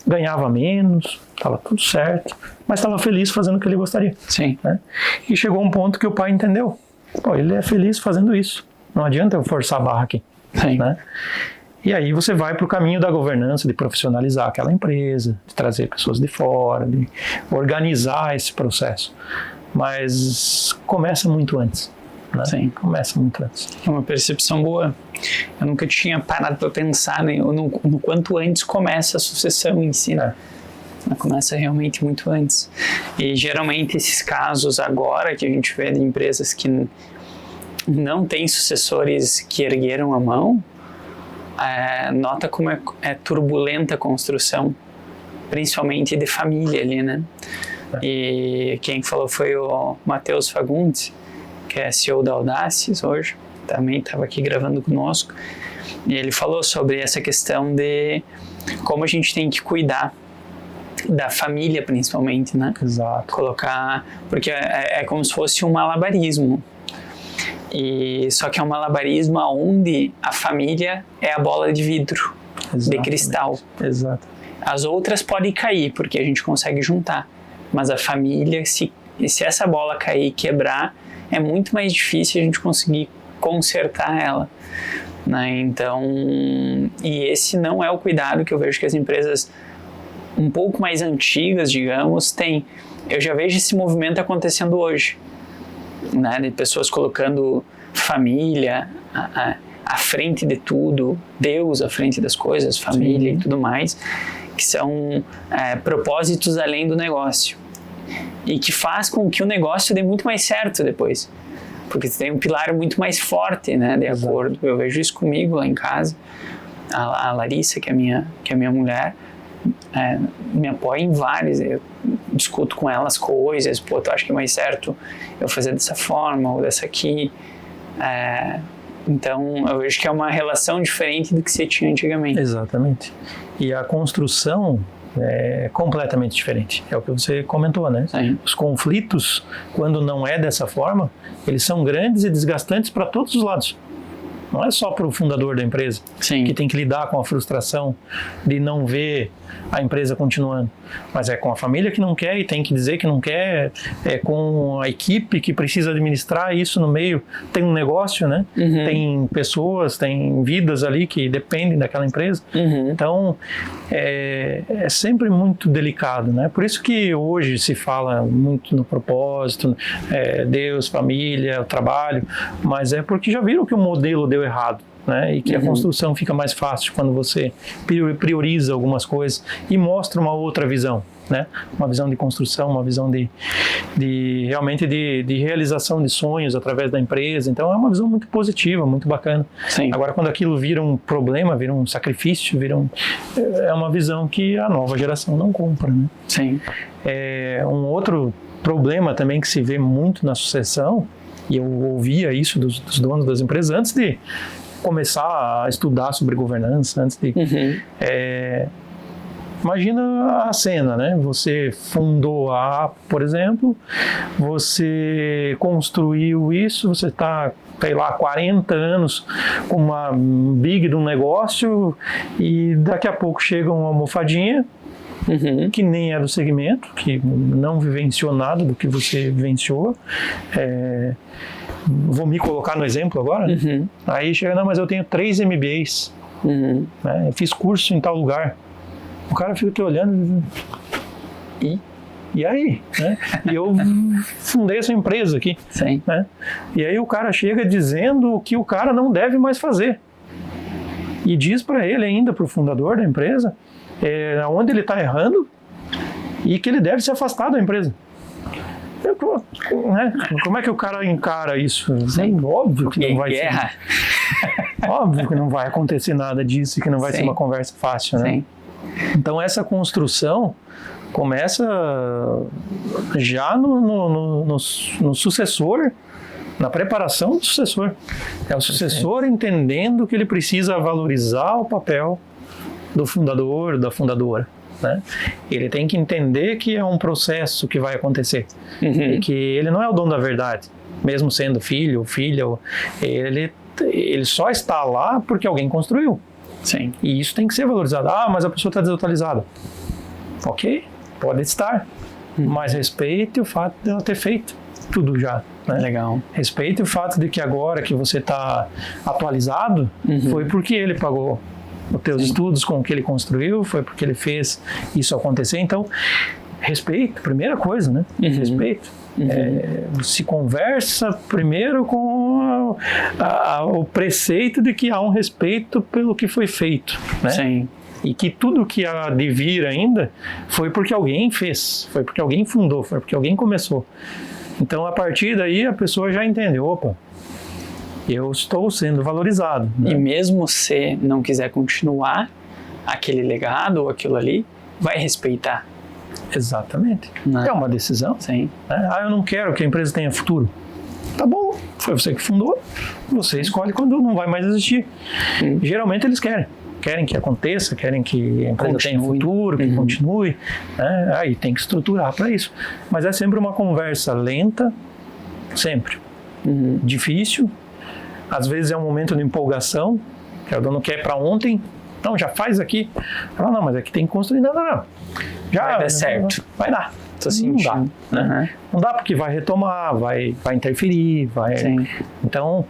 Ganhava menos, estava tudo certo, mas estava feliz fazendo o que ele gostaria. Sim. Né? E chegou um ponto que o pai entendeu. Pô, ele é feliz fazendo isso. Não adianta eu forçar a barra aqui. Sim. Né? E aí você vai para o caminho da governança, de profissionalizar aquela empresa, de trazer pessoas de fora, de organizar esse processo. Mas começa muito antes. Né? Sim. Começa muito antes. É uma percepção boa. Eu nunca tinha parado para pensar no quanto antes começa a sucessão em si. Né? Começa realmente muito antes. E geralmente esses casos agora que a gente vê de empresas que não têm sucessores que ergueram a mão, nota como é turbulenta a construção, principalmente de família ali, né? E quem falou foi o Matheus Fagundes, que é CEO da Audaces hoje, também estava aqui gravando conosco, e ele falou sobre essa questão de como a gente tem que cuidar da família, principalmente, né? Exato. Colocar, porque é como se fosse um malabarismo. E só que é um malabarismo onde a família é a bola de vidro, de cristal. Exato. As outras podem cair, porque a gente consegue juntar. Mas a família, se essa bola cair e quebrar, é muito mais difícil a gente conseguir consertar ela. Né? Então, e esse não é o cuidado que eu vejo que as empresas um pouco mais antigas, digamos, têm. Eu já vejo esse movimento acontecendo hoje. Né, de pessoas colocando família à frente de tudo, Deus à frente das coisas, família e tudo mais, que são propósitos além do negócio e que faz com que o negócio dê muito mais certo depois, porque tem um pilar muito mais forte, né, de acordo. Eu vejo isso comigo lá em casa, a Larissa, que é minha mulher, me apoia em vários. Eu discuto com ela as coisas, tu acha que é mais certo eu fazer dessa forma ou dessa aqui. Então eu vejo que é uma relação diferente do que se tinha antigamente. Exatamente. E a construção é completamente diferente. É o que você comentou, né? Sim. Os conflitos, quando não é dessa forma, eles são grandes e desgastantes para todos os lados. Não é só para o fundador da empresa, Sim. que tem que lidar com a frustração de não ver a empresa continuando, mas é com a família que não quer e tem que dizer que não quer, é com a equipe que precisa administrar isso no meio. Tem um negócio, né? Tem pessoas, tem vidas ali que dependem daquela empresa. Então, é sempre muito delicado, né? Por isso que hoje se fala muito no propósito, Deus, família, o trabalho, mas é porque já viram que o modelo deu errado. Né? E que a construção fica mais fácil quando você prioriza algumas coisas e mostra uma outra visão, né? Uma visão de construção, uma visão de realmente de realização de sonhos através da empresa. Então é uma visão muito positiva, muito bacana. Sim. Agora, quando aquilo vira um problema, vira um sacrifício, é uma visão que a nova geração não compra, né? Sim. Um outro problema também que se vê muito na sucessão, e eu ouvia isso dos donos das empresas antes de começar a estudar sobre governança, antes de... Imagina a cena, né? Você fundou a Apple, por exemplo, você construiu isso, você está, sei lá, 40 anos com uma big de um negócio e daqui a pouco chega uma almofadinha que nem é do segmento, que não vivenciou nada do que você vivenciou. Vou me colocar no exemplo agora. Aí chega, não, mas eu tenho 3 MBAs, né? Eu fiz curso em tal lugar. O cara fica te olhando e E aí? Né? E eu fundei essa empresa aqui. Sim. Né? E aí o cara chega dizendo o que o cara não deve mais fazer. E diz para ele ainda, para o fundador da empresa, onde ele está errando e que ele deve se afastar da empresa. Né? Como é que o cara encara isso? Sim. Óbvio que não vai guerra. ser. Óbvio que não vai acontecer nada disso e que não vai Sim. ser uma conversa fácil, né? Sim. Então essa construção começa já no sucessor, na preparação do sucessor. É o sucessor entendendo que ele precisa valorizar o papel do fundador, da fundadora. Né? Ele tem que entender que é um processo que vai acontecer e que ele não é o dono da verdade, mesmo sendo filho ou filha, ele só está lá porque alguém construiu. Sim. E isso tem que ser valorizado. Mas a pessoa está desatualizada. Ok, pode estar, mas respeite o fato de ela ter feito tudo já. Né? Legal. Respeite o fato de que agora que você está atualizado, foi porque ele pagou os teus estudos com o que ele construiu, foi porque ele fez isso acontecer. Então, respeito, primeira coisa, né? Respeito. Se conversa primeiro com o preceito de que há um respeito pelo que foi feito, né? Sim. E que tudo que há de vir ainda foi porque alguém fez, foi porque alguém fundou, foi porque alguém começou. Então, a partir daí, a pessoa já entende, opa, eu estou sendo valorizado. Né? E mesmo se não quiser continuar aquele legado ou aquilo ali, vai respeitar. Exatamente. Né? É uma decisão. Sim. Eu não quero que a empresa tenha futuro. Tá bom, foi você que fundou, você escolhe quando não vai mais existir. Geralmente eles querem que aconteça, querem que a empresa tenha futuro, que continue. Né? Aí tem que estruturar para isso. Mas é sempre uma conversa lenta, sempre. Difícil. Às vezes é um momento de empolgação, que o dono quer para ontem. Não, já faz aqui. Fala, não, mas aqui tem que construir. Não. Já vai dar certo. Vai dar. Tô sentindo. Não dá, né? Não dá porque vai retomar, vai interferir, vai... Sim. Então,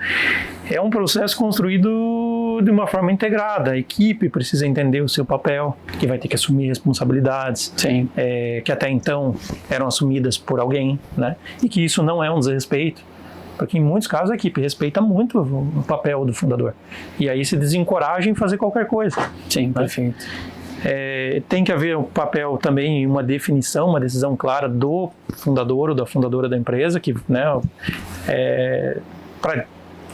é um processo construído de uma forma integrada. A equipe precisa entender o seu papel, que vai ter que assumir responsabilidades, Sim. Que até então eram assumidas por alguém, né? E que isso não é um desrespeito, porque em muitos casos a equipe respeita muito o papel do fundador. E aí se desencoraja em fazer qualquer coisa. Sim, né? perfeito. Tem que haver um papel também, uma definição, uma decisão clara do fundador ou da fundadora da empresa, que, né, para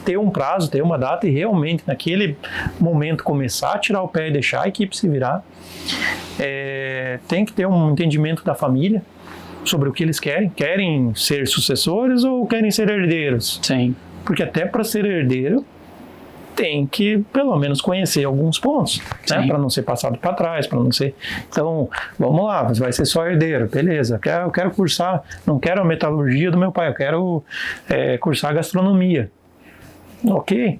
ter um prazo, ter uma data e realmente naquele momento começar a tirar o pé e deixar a equipe se virar. Tem que ter um entendimento da família sobre o que eles querem. Querem ser sucessores ou querem ser herdeiros? Sim. Porque até para ser herdeiro tem que pelo menos conhecer alguns pontos, né? Para não ser passado para trás, para não ser... Então, vamos lá, você vai ser só herdeiro, beleza, eu quero cursar, não quero a metalurgia do meu pai, eu quero cursar gastronomia. Ok,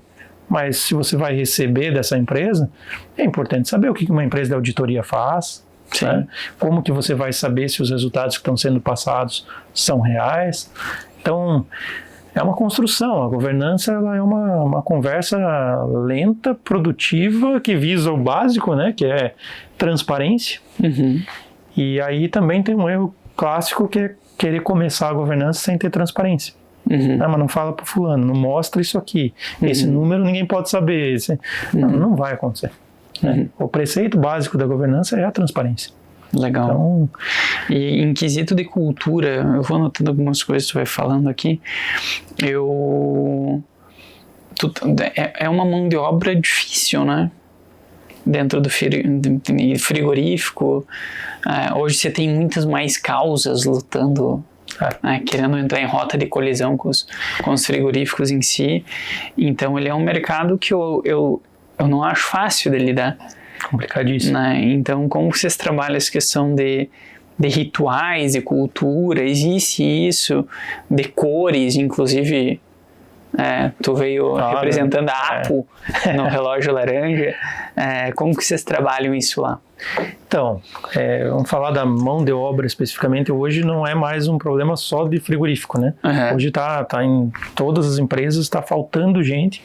mas se você vai receber dessa empresa, é importante saber o que uma empresa de auditoria faz, né? Como que você vai saber se os resultados que estão sendo passados são reais. Então, é uma construção. A governança ela é uma conversa lenta, produtiva, que visa o básico, né, que é transparência. E aí também tem um erro clássico que é querer começar a governança sem ter transparência. Mas não fala para o fulano, não mostra isso aqui. Esse número ninguém pode saber. Não vai acontecer. Né? O preceito básico da governança é a transparência. Legal. Então, e em quesito de cultura, eu vou anotando algumas coisas que tu vai falando aqui. É uma mão de obra difícil, né? Dentro do frigorífico. Hoje você tem muitas mais causas lutando, querendo entrar em rota de colisão com os frigoríficos em si. Então ele é um mercado que eu não acho fácil de lidar. Complicadíssimo. Né? Então, como vocês trabalham essa questão de rituais, de cultura, existe isso, de cores, inclusive Tu veio representando a Apple no relógio laranja. Como que vocês trabalham isso lá? Então, vamos falar da mão de obra especificamente. Hoje não é mais um problema só de frigorífico, né? Hoje está em todas as empresas, está faltando gente,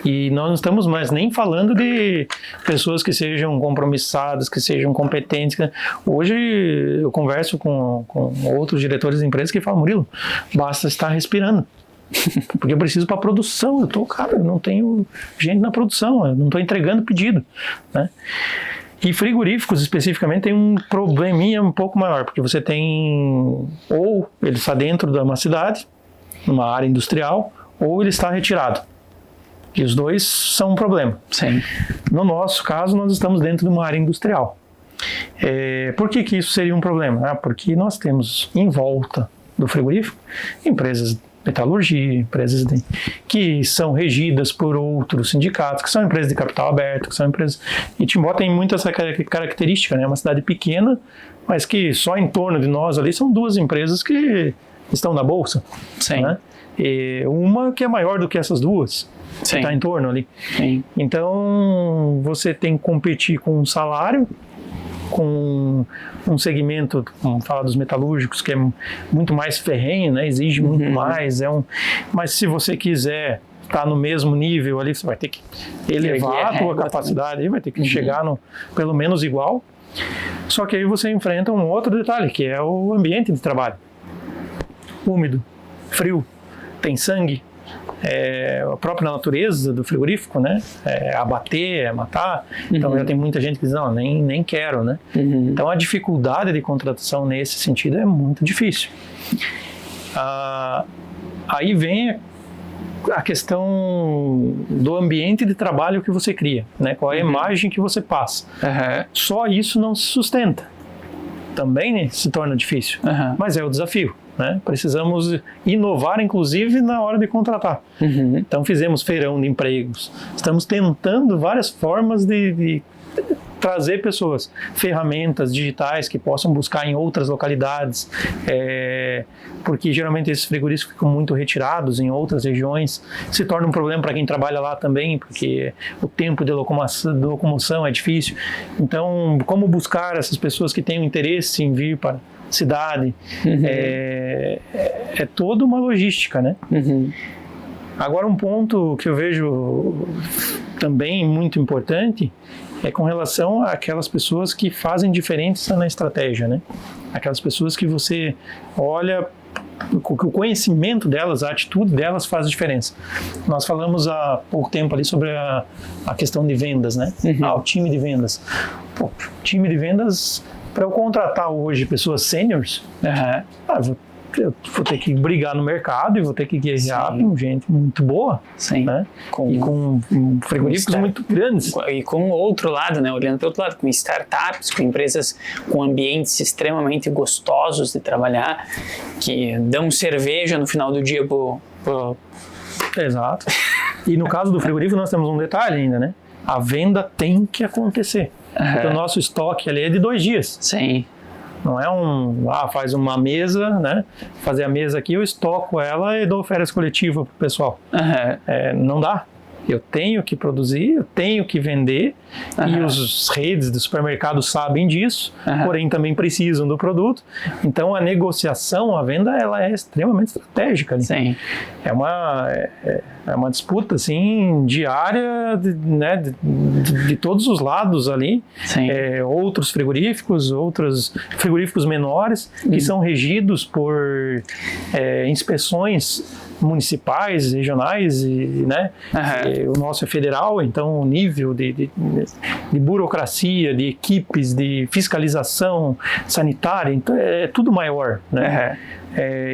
e nós não estamos mais nem falando de pessoas que sejam compromissadas, que sejam competentes. Hoje eu converso com outros diretores de empresas que falam: Murilo, basta estar respirando. Porque eu preciso para produção, eu não tenho gente na produção, eu não estou entregando pedido, né? E frigoríficos especificamente tem um probleminha um pouco maior, porque você tem, ou ele está dentro de uma cidade, numa área industrial, ou ele está retirado. E os dois são um problema. Sim. No nosso caso, nós estamos dentro de uma área industrial. Por que isso seria um problema? Porque nós temos em volta do frigorífico empresas de metalurgia, empresas que são regidas por outros sindicatos, que são empresas de capital aberto, que são empresas... E Timbó tem muito essa característica, né? É uma cidade pequena, mas que só em torno de nós ali são 2 empresas que estão na bolsa. Sim. Né? E uma que é maior do que essas 2, que está em torno ali. Sim. Então, você tem que competir com um salário, com um segmento, vamos falar dos metalúrgicos, que é muito mais ferrenho, né? Exige muito mais. Mas se você quiser estar no mesmo nível ali, você vai ter que elevar a tua capacidade, vai ter que chegar no pelo menos igual. Só que aí você enfrenta um outro detalhe, que é o ambiente de trabalho. Úmido, frio, tem sangue. A própria natureza do frigorífico, né? Abater, matar. Então já tem muita gente que diz: não, nem quero, né? Então a dificuldade de contratação nesse sentido é muito difícil. Aí vem a questão do ambiente de trabalho que você cria, né? Qual é a imagem que você passa. Só isso não se sustenta. Também, né, se torna difícil, mas é o desafio. Né? Precisamos inovar, inclusive, na hora de contratar. Então, fizemos feirão de empregos. Estamos tentando várias formas de trazer pessoas, ferramentas digitais que possam buscar em outras localidades, porque geralmente esses frigoríficos ficam muito retirados em outras regiões. Se torna um problema para quem trabalha lá também, porque o tempo de locomoção é difícil. Então, como buscar essas pessoas que tenham interesse em vir para cidade, é toda uma logística, né? Agora, um ponto que eu vejo também muito importante é com relação àquelas pessoas que fazem diferença na estratégia, né? Aquelas pessoas que você olha, o conhecimento delas, a atitude delas faz diferença. Nós falamos há pouco tempo ali sobre a questão de vendas, né? O time de vendas. Time de vendas... Para eu contratar hoje pessoas sêniores, eu vou ter que brigar no mercado e vou ter que guerrear com gente muito boa, né? E com frigoríficos muito grandes. E com o outro lado, né? Olhando para o outro lado, com startups, com empresas com ambientes extremamente gostosos de trabalhar, que dão cerveja no final do dia Exato. E no caso do frigorífico nós temos um detalhe ainda, né? A venda tem que acontecer. Porque o nosso estoque ali é de 2 dias. Sim. Não é faz uma mesa, né? Fazer a mesa aqui, eu estoco ela e dou férias coletiva pro pessoal. Não dá. Eu tenho que produzir, eu tenho que vender, e os redes de supermercados sabem disso, porém também precisam do produto. Então a negociação, a venda, ela é extremamente estratégica ali. Sim. É uma disputa assim, diária, né, de todos os lados ali. Outros frigoríficos menores, que são regidos por inspeções municipais, regionais, né? O nosso é federal, então o nível de burocracia, de equipes, de fiscalização sanitária, então é tudo maior, né?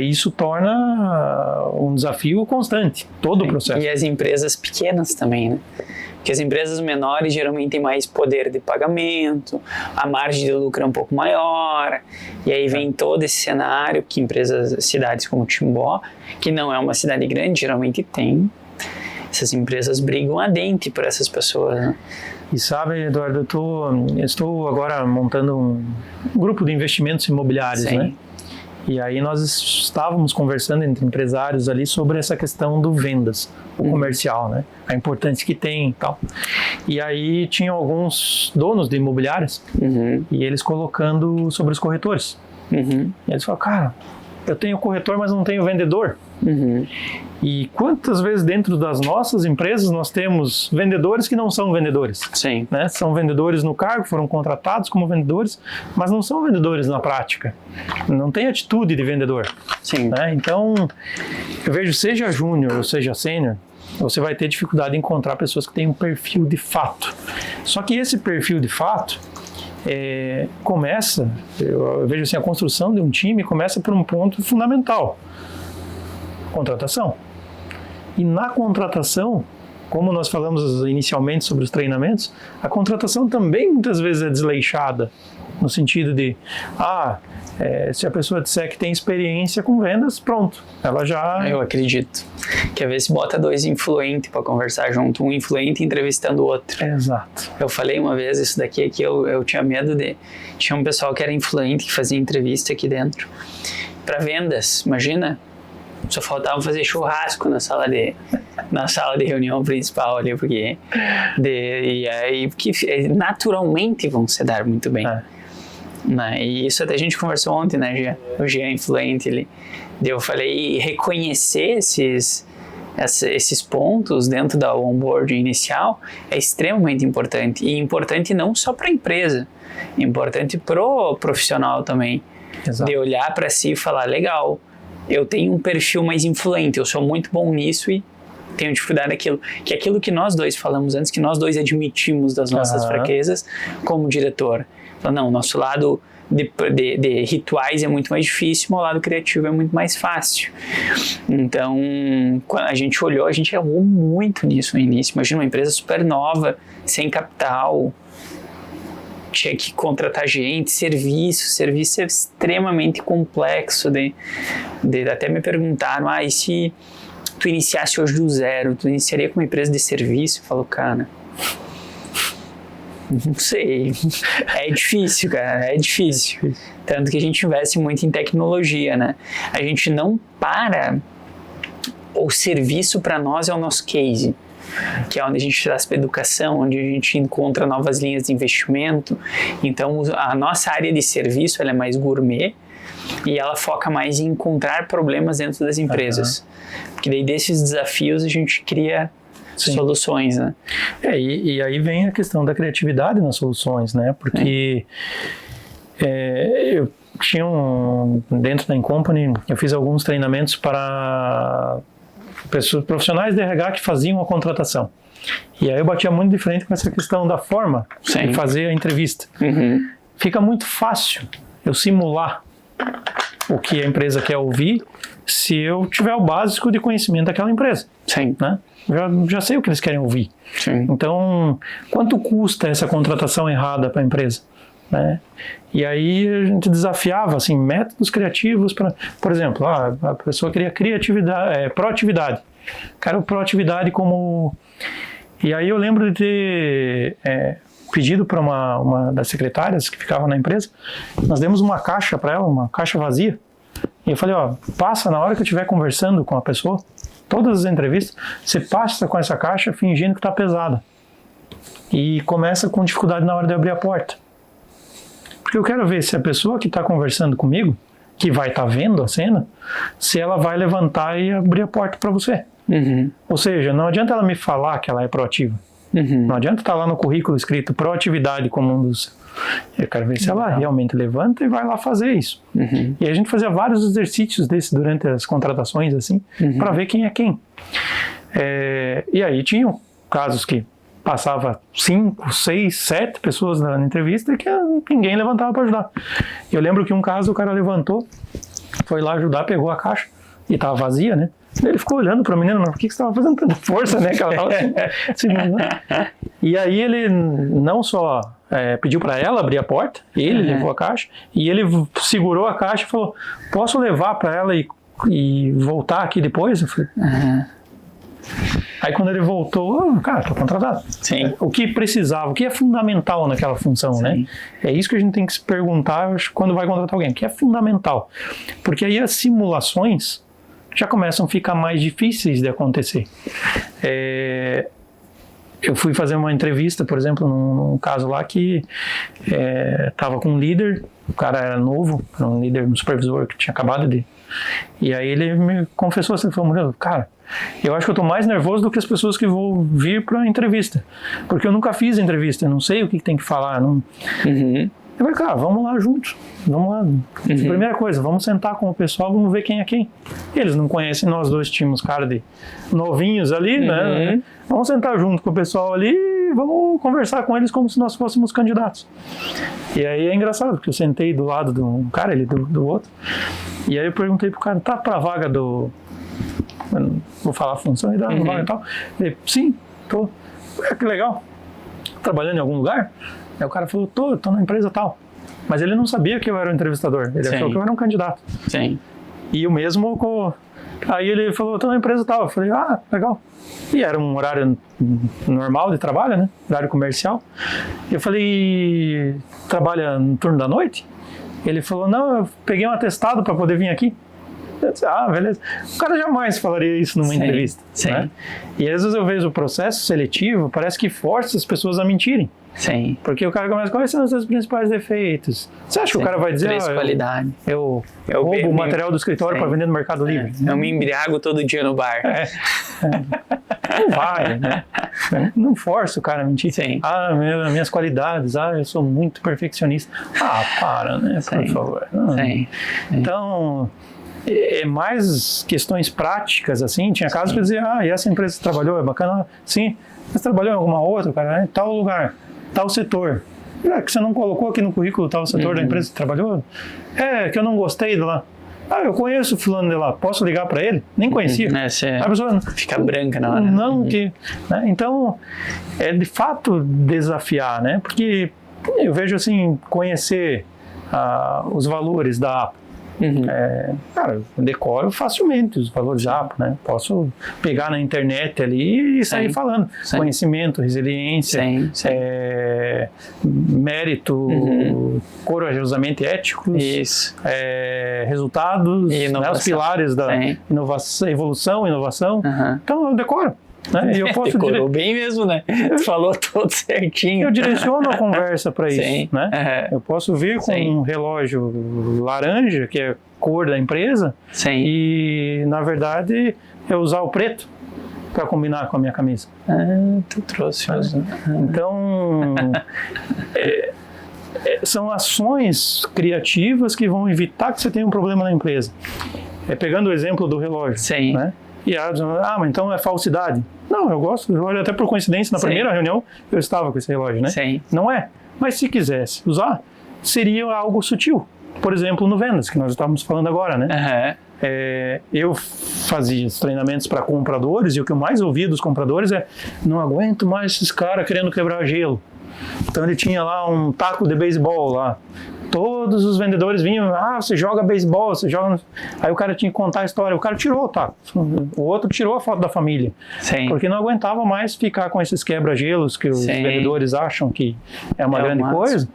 Isso torna um desafio constante, todo o processo. E as empresas pequenas também, né? Porque as empresas menores geralmente têm mais poder de pagamento, a margem de lucro é um pouco maior, e aí vem todo esse cenário que cidades como Timbó, que não é uma cidade grande, geralmente tem. Essas empresas brigam a dente por essas pessoas, né? E sabe, Eduardo, eu estou agora montando um grupo de investimentos imobiliários, né? E aí nós estávamos conversando entre empresários ali sobre essa questão do vendas, o comercial, né? A importância que tem e tal. E aí tinham alguns donos de imobiliárias e eles colocando sobre os corretores. E eles falaram, cara, eu tenho corretor, mas não tenho vendedor. E quantas vezes dentro das nossas empresas nós temos vendedores que não são vendedores? Sim. Né? São vendedores no cargo, foram contratados como vendedores, mas não são vendedores na prática. Não tem atitude de vendedor. Sim. Né? Então, eu vejo, seja júnior ou seja sênior, você vai ter dificuldade em encontrar pessoas que têm um perfil de fato. Só que esse perfil de fato começa, eu vejo assim, a construção de um time começa por um ponto fundamental: contratação. E na contratação, como nós falamos inicialmente sobre os treinamentos, a contratação também muitas vezes é desleixada, no sentido de, se a pessoa disser que tem experiência com vendas, pronto, ela já... Eu acredito. Quer ver se bota dois influentes para conversar junto, um influente entrevistando o outro. Exato. Eu falei uma vez isso daqui, que eu tinha medo de... Tinha um pessoal que era influente, que fazia entrevista aqui dentro. Para vendas, imagina... Só faltava fazer churrasco na sala de reunião principal ali, porque naturalmente vão se dar muito bem. Né? E isso até a gente conversou ontem, né, Gia? O Gia é influente, eu falei, reconhecer esses pontos dentro da onboarding inicial é extremamente importante. E importante não só para a empresa, importante pro profissional também. Exato. De olhar para si e falar, legal, eu tenho um perfil mais influente, eu sou muito bom nisso e tenho dificuldade naquilo. Que é aquilo que nós dois falamos antes, que nós dois admitimos das nossas fraquezas como diretor. Então, não, o nosso lado de rituais é muito mais difícil, mas o lado criativo é muito mais fácil. Então, quando a gente olhou, a gente errou muito nisso no início. Imagina uma empresa super nova, sem capital, tinha que contratar gente, serviço é extremamente complexo. Até me perguntaram, e se tu iniciasse hoje do zero, tu iniciaria com uma empresa de serviço? Eu falo, cara, não sei, é difícil, cara, é difícil. Tanto que a gente investe muito em tecnologia, né? A gente não para, o serviço para nós é o nosso case, que é onde a gente traz para a educação, onde a gente encontra novas linhas de investimento. Então, a nossa área de serviço ela é mais gourmet e ela foca mais em encontrar problemas dentro das empresas. Porque daí desses desafios a gente cria soluções, né? E aí vem a questão da criatividade nas soluções, né? Porque eu tinha dentro da Incompany, eu fiz alguns treinamentos para pessoas profissionais de RH que faziam a contratação. E aí eu batia muito de frente com essa questão da forma de fazer a entrevista. Fica muito fácil eu simular o que a empresa quer ouvir se eu tiver o básico de conhecimento daquela empresa. Né? Já sei o que eles querem ouvir. Então, quanto custa essa contratação errada para a empresa? Né? E aí a gente desafiava assim, métodos criativos para, por exemplo, a pessoa queria proatividade. Quero proatividade como... E aí eu lembro de ter pedido para uma das secretárias que ficava na empresa, nós demos uma caixa para ela, uma caixa vazia. E eu falei, passa na hora que eu estiver conversando com a pessoa, todas as entrevistas, você passa com essa caixa fingindo que está pesada. E começa com dificuldade na hora de abrir a porta. Porque eu quero ver se a pessoa que está conversando comigo, que vai estar vendo a cena, se ela vai levantar e abrir a porta para você. Ou seja, não adianta ela me falar que ela é proativa. Não adianta estar lá no currículo escrito proatividade como um dos... Eu quero ver se ela realmente levanta e vai lá fazer isso. E a gente fazia vários exercícios desses durante as contratações, assim, para ver quem é quem. E aí tinham casos que passava 5, 6, 7 pessoas na entrevista e que ninguém levantava para ajudar. Eu lembro que um caso o cara levantou, foi lá ajudar, pegou a caixa e estava vazia, né? Ele ficou olhando para a menina, mas por que você estava fazendo tanta força, né? Que ela tava assim, e aí ele não só pediu para ela abrir a porta, ele levou a caixa, e ele segurou a caixa e falou, posso levar para ela e voltar aqui depois? Eu falei, Aí quando ele voltou, cara, tô contratado. Sim. O que precisava, o que é fundamental naquela função, Sim. né? É isso que a gente tem que se perguntar quando vai contratar alguém, o que é fundamental. Porque aí as simulações já começam a ficar mais difíceis de acontecer. Eu fui fazer uma entrevista, por exemplo, num caso lá que estava com um líder, o cara era novo, era um líder, um supervisor que tinha acabado de... E aí ele me confessou assim, falou, Murilo, cara, eu acho que eu estou mais nervoso do que as pessoas que vão vir para a entrevista, porque eu nunca fiz entrevista, eu não sei o que tem que falar. Não... Uhum. Eu falei, cara, vamos lá juntos, vamos lá. Primeira coisa, vamos sentar com o pessoal, vamos ver quem é quem. Eles não conhecem, nós dois tínhamos cara de novinhos ali, né? Vamos sentar junto com o pessoal ali e vamos conversar com eles como se nós fôssemos candidatos. E aí é engraçado, porque eu sentei do lado de um cara, ele do outro, e aí eu perguntei pro cara, tá pra vaga do... Eu não vou falar a função e vaga e tal. Ele, sim, tô. Que legal. Trabalhando em algum lugar? Aí o cara falou, tô na empresa tal. Mas ele não sabia que eu era um entrevistador. Ele achou que eu era um candidato. Sim. E o mesmo com... Aí ele falou, tô na empresa tal. Eu falei, legal. E era um horário normal de trabalho, né? Horário comercial. E eu falei, trabalha no turno da noite? Ele falou, não, eu peguei um atestado para poder vir aqui. Eu disse, beleza. O cara jamais falaria isso numa entrevista. Sim. Né? E às vezes eu vejo o processo seletivo, parece que força as pessoas a mentirem. Sim. Porque o cara começa, quais são os seus principais defeitos? Você acha que o cara vai dizer, qualidade. Eu roubo o material do escritório para vender no Mercado Livre? Eu me embriago todo dia no bar. Não vai, né? Não força o cara a mentir. Sim. Minhas qualidades, eu sou muito perfeccionista. Para, né? Por favor. Sim. Então... É mais questões práticas, assim. Tinha casos que diziam, e essa empresa que você trabalhou é bacana? Sim. Mas trabalhou em alguma outra, cara? Em tal lugar, tal setor. Que você não colocou aqui no currículo tal setor da empresa que trabalhou? Que eu não gostei de lá. Eu conheço o fulano de lá, posso ligar para ele? Nem conhecia. A pessoa fica branca na hora. Não, né? Então, é de fato desafiar, né? Porque eu vejo assim, conhecer os valores da Apple. Cara, eu decoro facilmente os valores da Apple, né? Posso pegar na internet ali e sair falando. Conhecimento, resiliência, mérito, corajosamente éticos, resultados, né? Os pilares da inovação, evolução, inovação. Então eu decoro. Né? E eu posso decorou bem mesmo, né? Tu falou todo certinho. Eu direciono a conversa para isso, né? Eu posso vir com um relógio laranja, que é a cor da empresa, e na verdade eu usar o preto para combinar com a minha camisa. Tu trouxe. Então, são ações criativas que vão evitar que você tenha um problema na empresa. Pegando o exemplo do relógio, né? E mas então é falsidade. Não, eu gosto do relógio, até por coincidência, na primeira reunião eu estava com esse relógio, né? Não é. Mas se quisesse usar, seria algo sutil. Por exemplo, no vendas, que nós estávamos falando agora, né? Eu fazia os treinamentos para compradores e o que eu mais ouvia dos compradores não aguento mais esses caras querendo quebrar gelo. Então ele tinha lá um taco de beisebol lá. Todos os vendedores vinham, você joga beisebol, você joga... Aí o cara tinha que contar a história, o cara tirou o taco, o outro tirou a foto da família, porque não aguentava mais ficar com esses quebra-gelos que os vendedores acham que é uma grande coisa,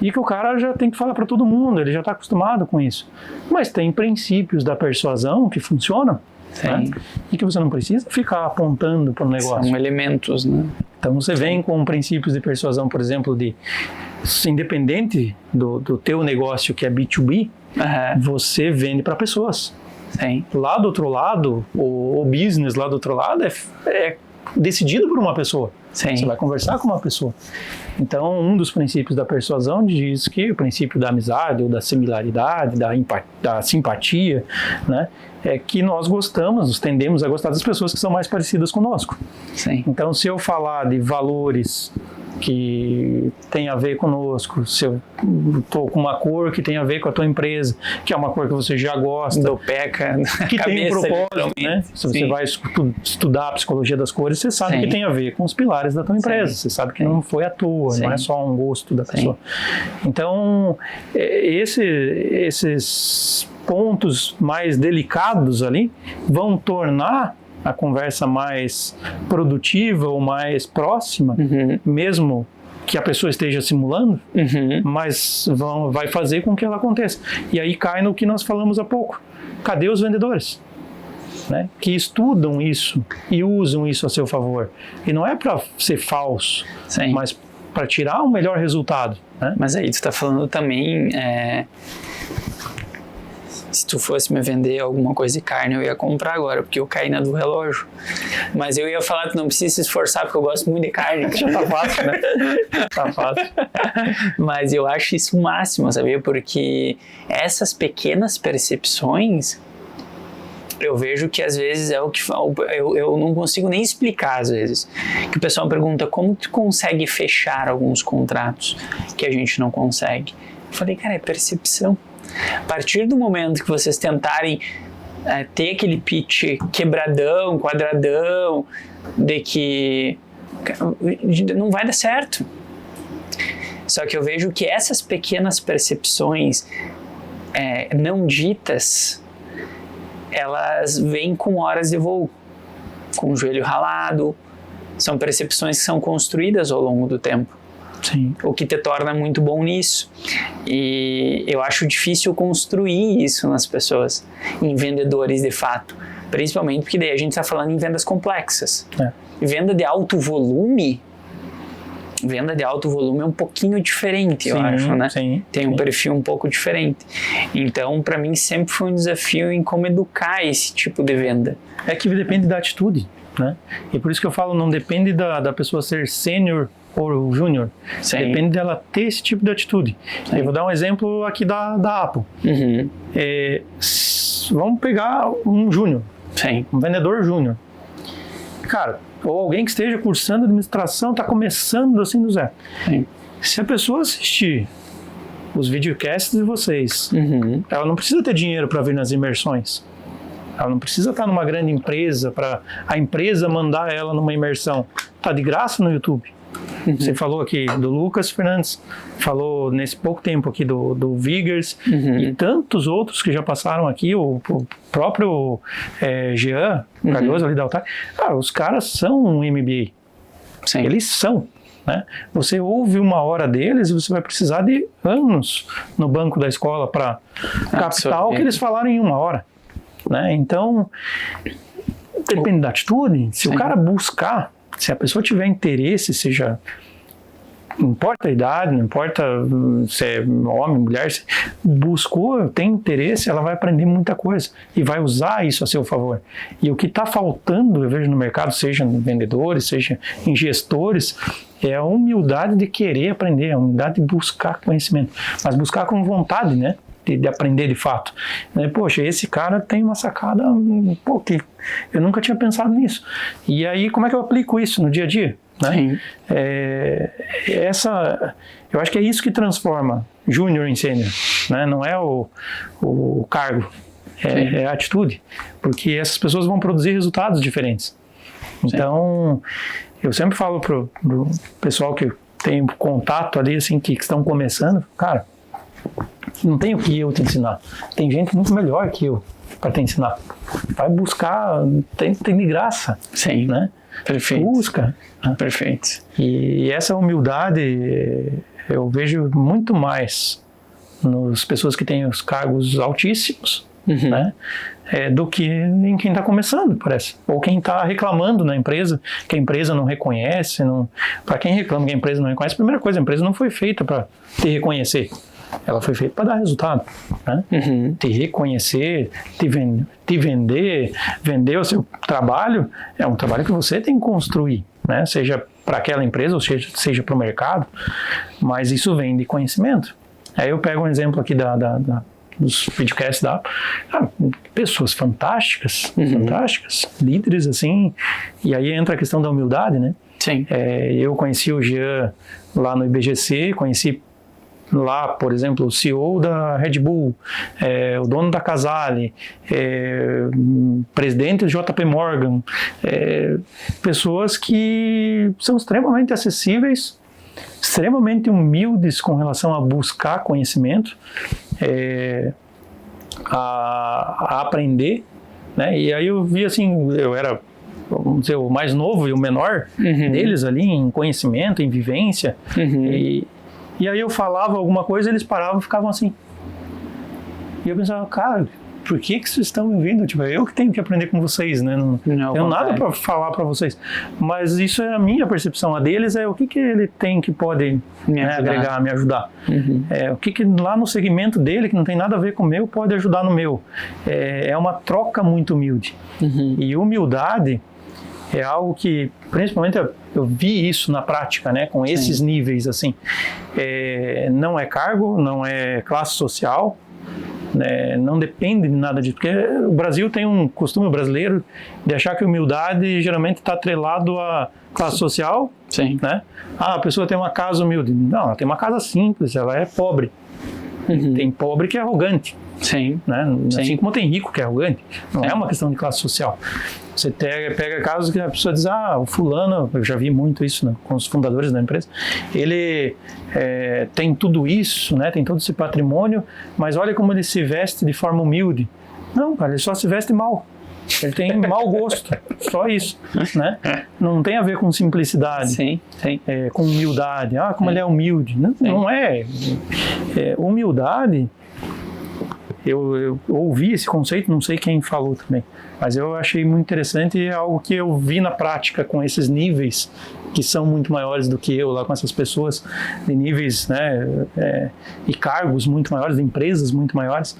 e que o cara já tem que falar para todo mundo, ele já está acostumado com isso. Mas tem princípios da persuasão que funcionam, né? E que você não precisa ficar apontando para o negócio. São elementos, né? Então você vem com princípios de persuasão, por exemplo, independente do teu negócio que é B2B, você vende para pessoas. Lá do outro lado, o business lá do outro lado é decidido por uma pessoa. Você vai conversar com uma pessoa. Então, um dos princípios da persuasão diz que o princípio da amizade, ou da similaridade, da simpatia, né, é que nós tendemos a gostar das pessoas que são mais parecidas conosco. Então, se eu falar de valores que tem a ver conosco, se eu estou com uma cor que tem a ver com a tua empresa, que é uma cor que você já gosta, que tem um propósito, né? Se você vai estudar a psicologia das cores, você sabe que tem a ver com os pilares da tua empresa, você sabe que não foi à toa, não é só um gosto da pessoa. Então, esses pontos mais delicados ali vão tornar a conversa mais produtiva ou mais próxima, mesmo que a pessoa esteja simulando, mas vai fazer com que ela aconteça. E aí cai no que nós falamos há pouco. Cadê os vendedores? Né? Que estudam isso e usam isso a seu favor. E não é para ser falso, Sim. mas para tirar o melhor resultado. Né? Mas aí tu está falando também... Se tu fosse me vender alguma coisa de carne, eu ia comprar agora, porque eu caí na do relógio. Mas eu ia falar que não precisa se esforçar, porque eu gosto muito de carne. Já tá fácil, né? Tá fácil. Mas eu acho isso o máximo, sabe? Porque essas pequenas percepções, eu vejo que às vezes é o que... Eu não consigo nem explicar, às vezes. Que o pessoal pergunta, como tu consegue fechar alguns contratos que a gente não consegue? Eu falei, cara, é percepção. A partir do momento que vocês tentarem ter aquele pitch quebradão, quadradão, de que não vai dar certo. Só que eu vejo que essas pequenas percepções não ditas, elas vêm com horas de voo, com o joelho ralado, são percepções que são construídas ao longo do tempo. Sim. O que te torna muito bom nisso. E eu acho difícil construir isso nas pessoas, em vendedores de fato. Principalmente porque daí a gente está falando em vendas complexas. Venda de alto volume é um pouquinho diferente, eu acho, né? Sim, tem um perfil um pouco diferente. Então, para mim, sempre foi um desafio em como educar esse tipo de venda. É que depende da atitude, né? E por isso que eu falo, não depende da pessoa ser sênior ou júnior. Depende dela ter esse tipo de atitude. Eu vou dar um exemplo aqui da Apple. Vamos pegar um júnior, um vendedor júnior. Cara, ou alguém que esteja cursando administração, está começando assim do zero. Se a pessoa assistir os videocasts de vocês, ela não precisa ter dinheiro para vir nas imersões. Ela não precisa estar numa grande empresa para a empresa mandar ela numa imersão. Está de graça no YouTube. Você falou aqui do Lucas Fernandes, falou nesse pouco tempo aqui do Vigers e tantos outros que já passaram aqui, o próprio Jean Cardoso ali da Altar. Os caras são um MBA. Sim. Eles são. Né? Você ouve uma hora deles e você vai precisar de anos no banco da escola para captar o que eles falaram em uma hora. Né? Então, depende da atitude. Se o cara buscar, se a pessoa tiver interesse, seja, não importa a idade, não importa se é homem, mulher, se buscou, tem interesse, ela vai aprender muita coisa e vai usar isso a seu favor. E o que está faltando, eu vejo no mercado, seja em vendedores, seja em gestores, é a humildade de querer aprender, a humildade de buscar conhecimento, mas buscar com vontade, né? De aprender de fato. Poxa, esse cara tem uma sacada, que eu nunca tinha pensado nisso. E aí, como é que eu aplico isso no dia a dia? Né? Eu acho que é isso que transforma júnior em sênior, né? Não é o cargo, é a atitude, porque essas pessoas vão produzir resultados diferentes. Então, eu sempre falo pro pessoal que tem contato ali, assim, que estão começando, cara, não tem o que eu te ensinar. Tem gente muito melhor que eu para te ensinar. Vai buscar, tem de graça. Sim, né? Perfeito. Busca. Perfeito. E essa humildade eu vejo muito mais nas pessoas que têm os cargos altíssimos, né? Do que em quem está começando, parece. Ou quem está reclamando na empresa, que a empresa não reconhece. Para quem reclama que a empresa não reconhece, a primeira coisa, a empresa não foi feita para te reconhecer. Ela foi feita para dar resultado, né? Te reconhecer, te vender o seu trabalho, é um trabalho que você tem que construir, né? Seja para aquela empresa ou seja para o mercado, mas isso vem de conhecimento. Aí eu pego um exemplo aqui dos videocasts da pessoas fantásticas, líderes assim, e aí entra a questão da humildade, né? Sim. Eu conheci o Jean lá no IBGC, conheci lá, por exemplo, o CEO da Red Bull, o dono da Casale, presidente do JP Morgan, pessoas que são extremamente acessíveis, extremamente humildes com relação a buscar conhecimento, a aprender, né? E aí eu vi assim, eu era vamos dizer, o mais novo e o menor deles ali em conhecimento, em vivência. E aí eu falava alguma coisa, eles paravam e ficavam assim. E eu pensava, cara, por que vocês estão me ouvindo? Tipo, eu que tenho que aprender com vocês, né? Não tenho nada para falar para vocês. Mas isso é a minha percepção. A deles é o que ele tem que pode me agregar, me ajudar. O que lá no segmento dele, que não tem nada a ver com o meu, pode ajudar no meu. É uma troca muito humilde. E humildade é algo que, principalmente, eu vi isso na prática, né? Com esses níveis, assim. Não é cargo, não é classe social, né, não depende de nada disso, porque o Brasil tem um costume brasileiro de achar que a humildade geralmente está atrelado à classe social, né? A pessoa tem uma casa humilde. Não, ela tem uma casa simples, ela é pobre. Tem pobre que é arrogante, né? Assim como tem rico que é arrogante. Não é uma questão de classe social. Você pega casos que a pessoa diz, o fulano, eu já vi muito isso, né, com os fundadores da empresa, ele tem tudo isso, né, tem todo esse patrimônio, mas olha como ele se veste de forma humilde. Não, cara, ele só se veste mal. Ele tem mau gosto, só isso, né? Não tem a ver com simplicidade, com humildade. Como ele é humilde. Não é. Humildade, eu ouvi esse conceito, não sei quem falou também, mas eu achei muito interessante e é algo que eu vi na prática com esses níveis que são muito maiores do que eu lá com essas pessoas de níveis, né, e cargos muito maiores, de empresas muito maiores.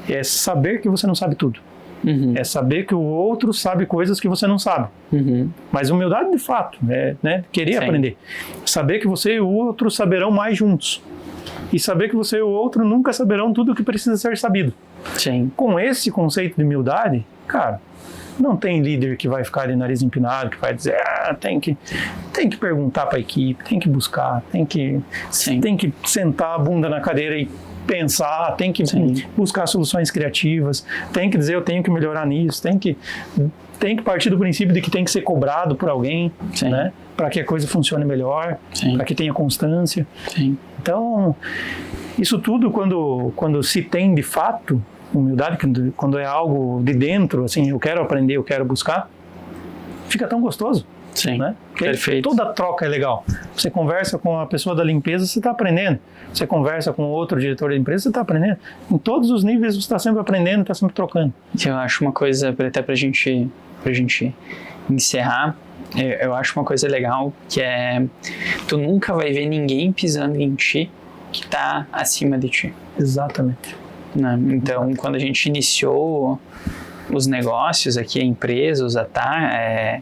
É saber que você não sabe tudo. É saber que o outro sabe coisas que você não sabe. Mas humildade de fato, né, querer aprender. Saber que você e o outro saberão mais juntos. E saber que você e o outro nunca saberão tudo o que precisa ser sabido. Com esse conceito de humildade, cara, não tem líder que vai ficar de nariz empinado, que vai dizer, tem que perguntar para a equipe, tem que buscar, tem que sentar a bunda na cadeira e pensar, tem que buscar soluções criativas, tem que dizer, eu tenho que melhorar nisso, tem que partir do princípio de que tem que ser cobrado por alguém, né, para que a coisa funcione melhor, para que tenha constância. Então, isso tudo, quando se tem de fato humildade, quando é algo de dentro, assim, eu quero aprender, eu quero buscar, fica tão gostoso. Né? Perfeito. Toda troca é legal. Você conversa com a pessoa da limpeza, você está aprendendo. Você conversa com outro diretor da empresa, você está aprendendo. Em todos os níveis você está sempre aprendendo, está sempre trocando. Eu acho uma coisa, até para a gente encerrar, eu acho uma coisa legal, que é, tu nunca vai ver ninguém pisando em ti que está acima de ti. Exatamente. Né? Então, quando a gente iniciou os negócios aqui, a empresa, o Zatar,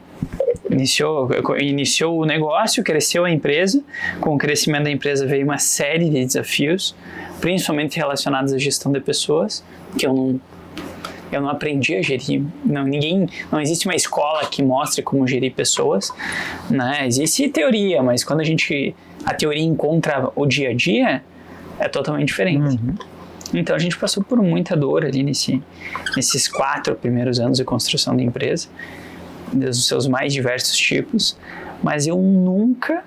iniciou o negócio, cresceu a empresa. Com o crescimento da empresa veio uma série de desafios, principalmente relacionados à gestão de pessoas, que eu não aprendi a gerir. Não existe uma escola que mostre como gerir pessoas, né? Existe teoria, mas quando a teoria encontra o dia a dia, é totalmente diferente. Então a gente passou por muita dor ali nesses 4 primeiros anos de construção da empresa, dos seus mais diversos tipos, mas eu nunca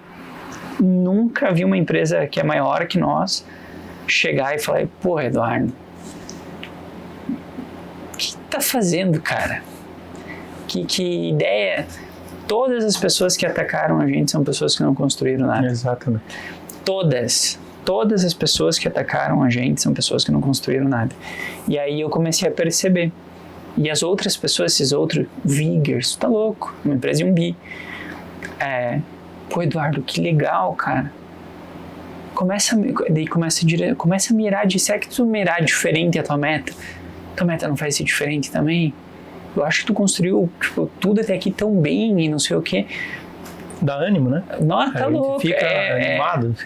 vi uma empresa que é maior que nós chegar e falar, pô, Eduardo, o que tá fazendo, cara? Que ideia? Todas as pessoas que atacaram a gente são pessoas que não construíram nada. Exatamente. Todas as pessoas que atacaram a gente são pessoas que não construíram nada. E aí eu comecei a perceber. E as outras pessoas, esses outros Vigers, tá louco, uma empresa de um bi. Pô, Eduardo, que legal, cara. Começa a mirar, será que tu mirar diferente a tua meta não vai ser diferente também? Eu acho que tu construiu tudo até aqui tão bem e não sei o quê. Dá ânimo, né? Não, tá louco. Fica animado.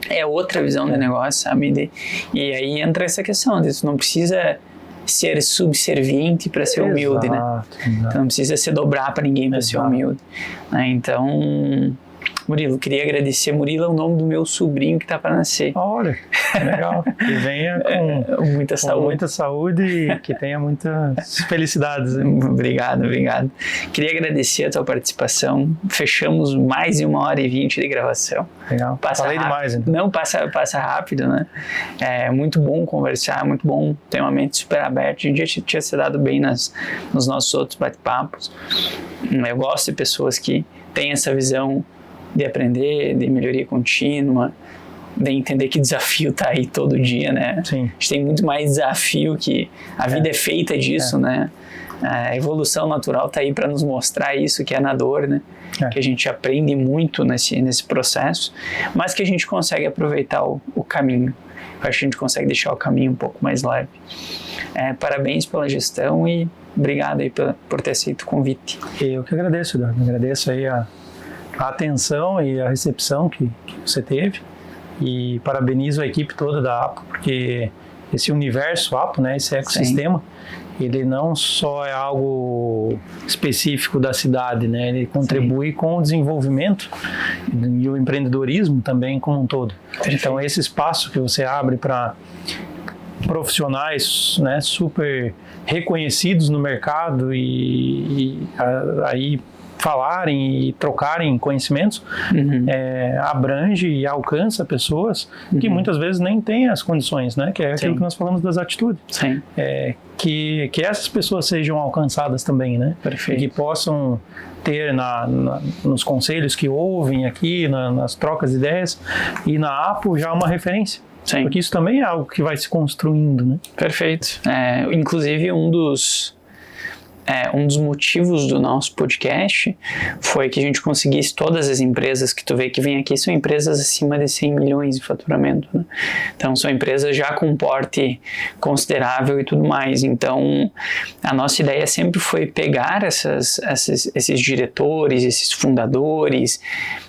É outra visão do negócio, sabe? E aí entra essa questão, tu não precisa ser subserviente para ser humilde, né? Tu não precisa se dobrar para ninguém para ser humilde. Então, Murilo, queria agradecer. Murilo é o nome do meu sobrinho que está para nascer. Olha, legal. Que venha com muita saúde e que tenha muitas felicidades. Obrigado. Queria agradecer a tua participação. Fechamos mais de 1h20 de gravação. Legal. Falei demais, então. Não, passa rápido, né? É muito bom conversar, muito bom ter uma mente super aberta. A gente já tinha se dado bem nos nossos outros bate-papos. Eu gosto de pessoas que têm essa visão de aprender, de melhoria contínua, de entender que desafio está aí todo dia, né? Sim. A gente tem muito mais desafio, que a vida é feita disso, né? A evolução natural está aí para nos mostrar isso, que é na dor, né? Que a gente aprende muito nesse processo, mas que a gente consegue aproveitar o caminho. Eu acho que a gente consegue deixar o caminho um pouco mais leve. Parabéns pela gestão e obrigado aí por ter aceito o convite. Eu que agradeço, Eduardo. Agradeço aí a atenção e a recepção que você teve, e parabenizo a equipe toda da APO, porque esse universo APO, né, esse ecossistema, ele não só é algo específico da cidade, né, ele contribui com o desenvolvimento e o empreendedorismo também como um todo. Perfeito. Então esse espaço que você abre para profissionais, né, super reconhecidos no mercado e aí falarem e trocarem conhecimentos, abrange e alcança pessoas que muitas vezes nem têm as condições, né? Que é aquilo que nós falamos das atitudes. Sim. Que essas pessoas sejam alcançadas também, né? Perfeito. E que possam ter nos conselhos que ouvem aqui, nas trocas de ideias, e na APO já uma referência. Sim. Porque isso também é algo que vai se construindo, né? Perfeito. Inclusive, um dos motivos do nosso podcast foi que a gente conseguisse todas as empresas que tu vê que vêm aqui, são empresas acima de 100 milhões de faturamento, né? Então são empresas já com porte considerável e tudo mais. Então a nossa ideia sempre foi pegar esses diretores, esses fundadores,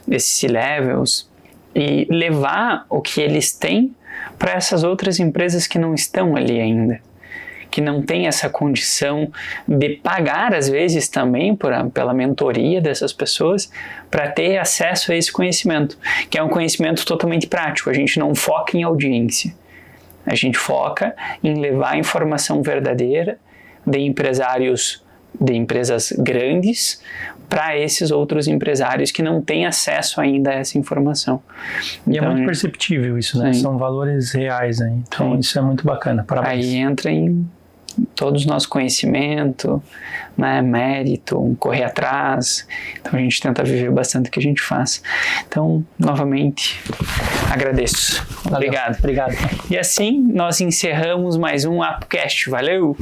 esses C-levels, e levar o que eles têm para essas outras empresas que não estão ali ainda, que não tem essa condição de pagar, às vezes, também pela mentoria dessas pessoas, para ter acesso a esse conhecimento, que é um conhecimento totalmente prático. A gente não foca em audiência, a gente foca em levar a informação verdadeira de empresas grandes para esses outros empresários que não têm acesso ainda a essa informação. E então, é muito perceptível isso, né? Sim. São valores reais, né? Então isso é muito bacana. Parabéns. Aí entra em todo o nosso conhecimento, né, mérito, correr atrás. Então a gente tenta viver bastante o que a gente faz. Então, novamente, agradeço. Valeu. Obrigado. E assim nós encerramos mais um APOcast. Valeu!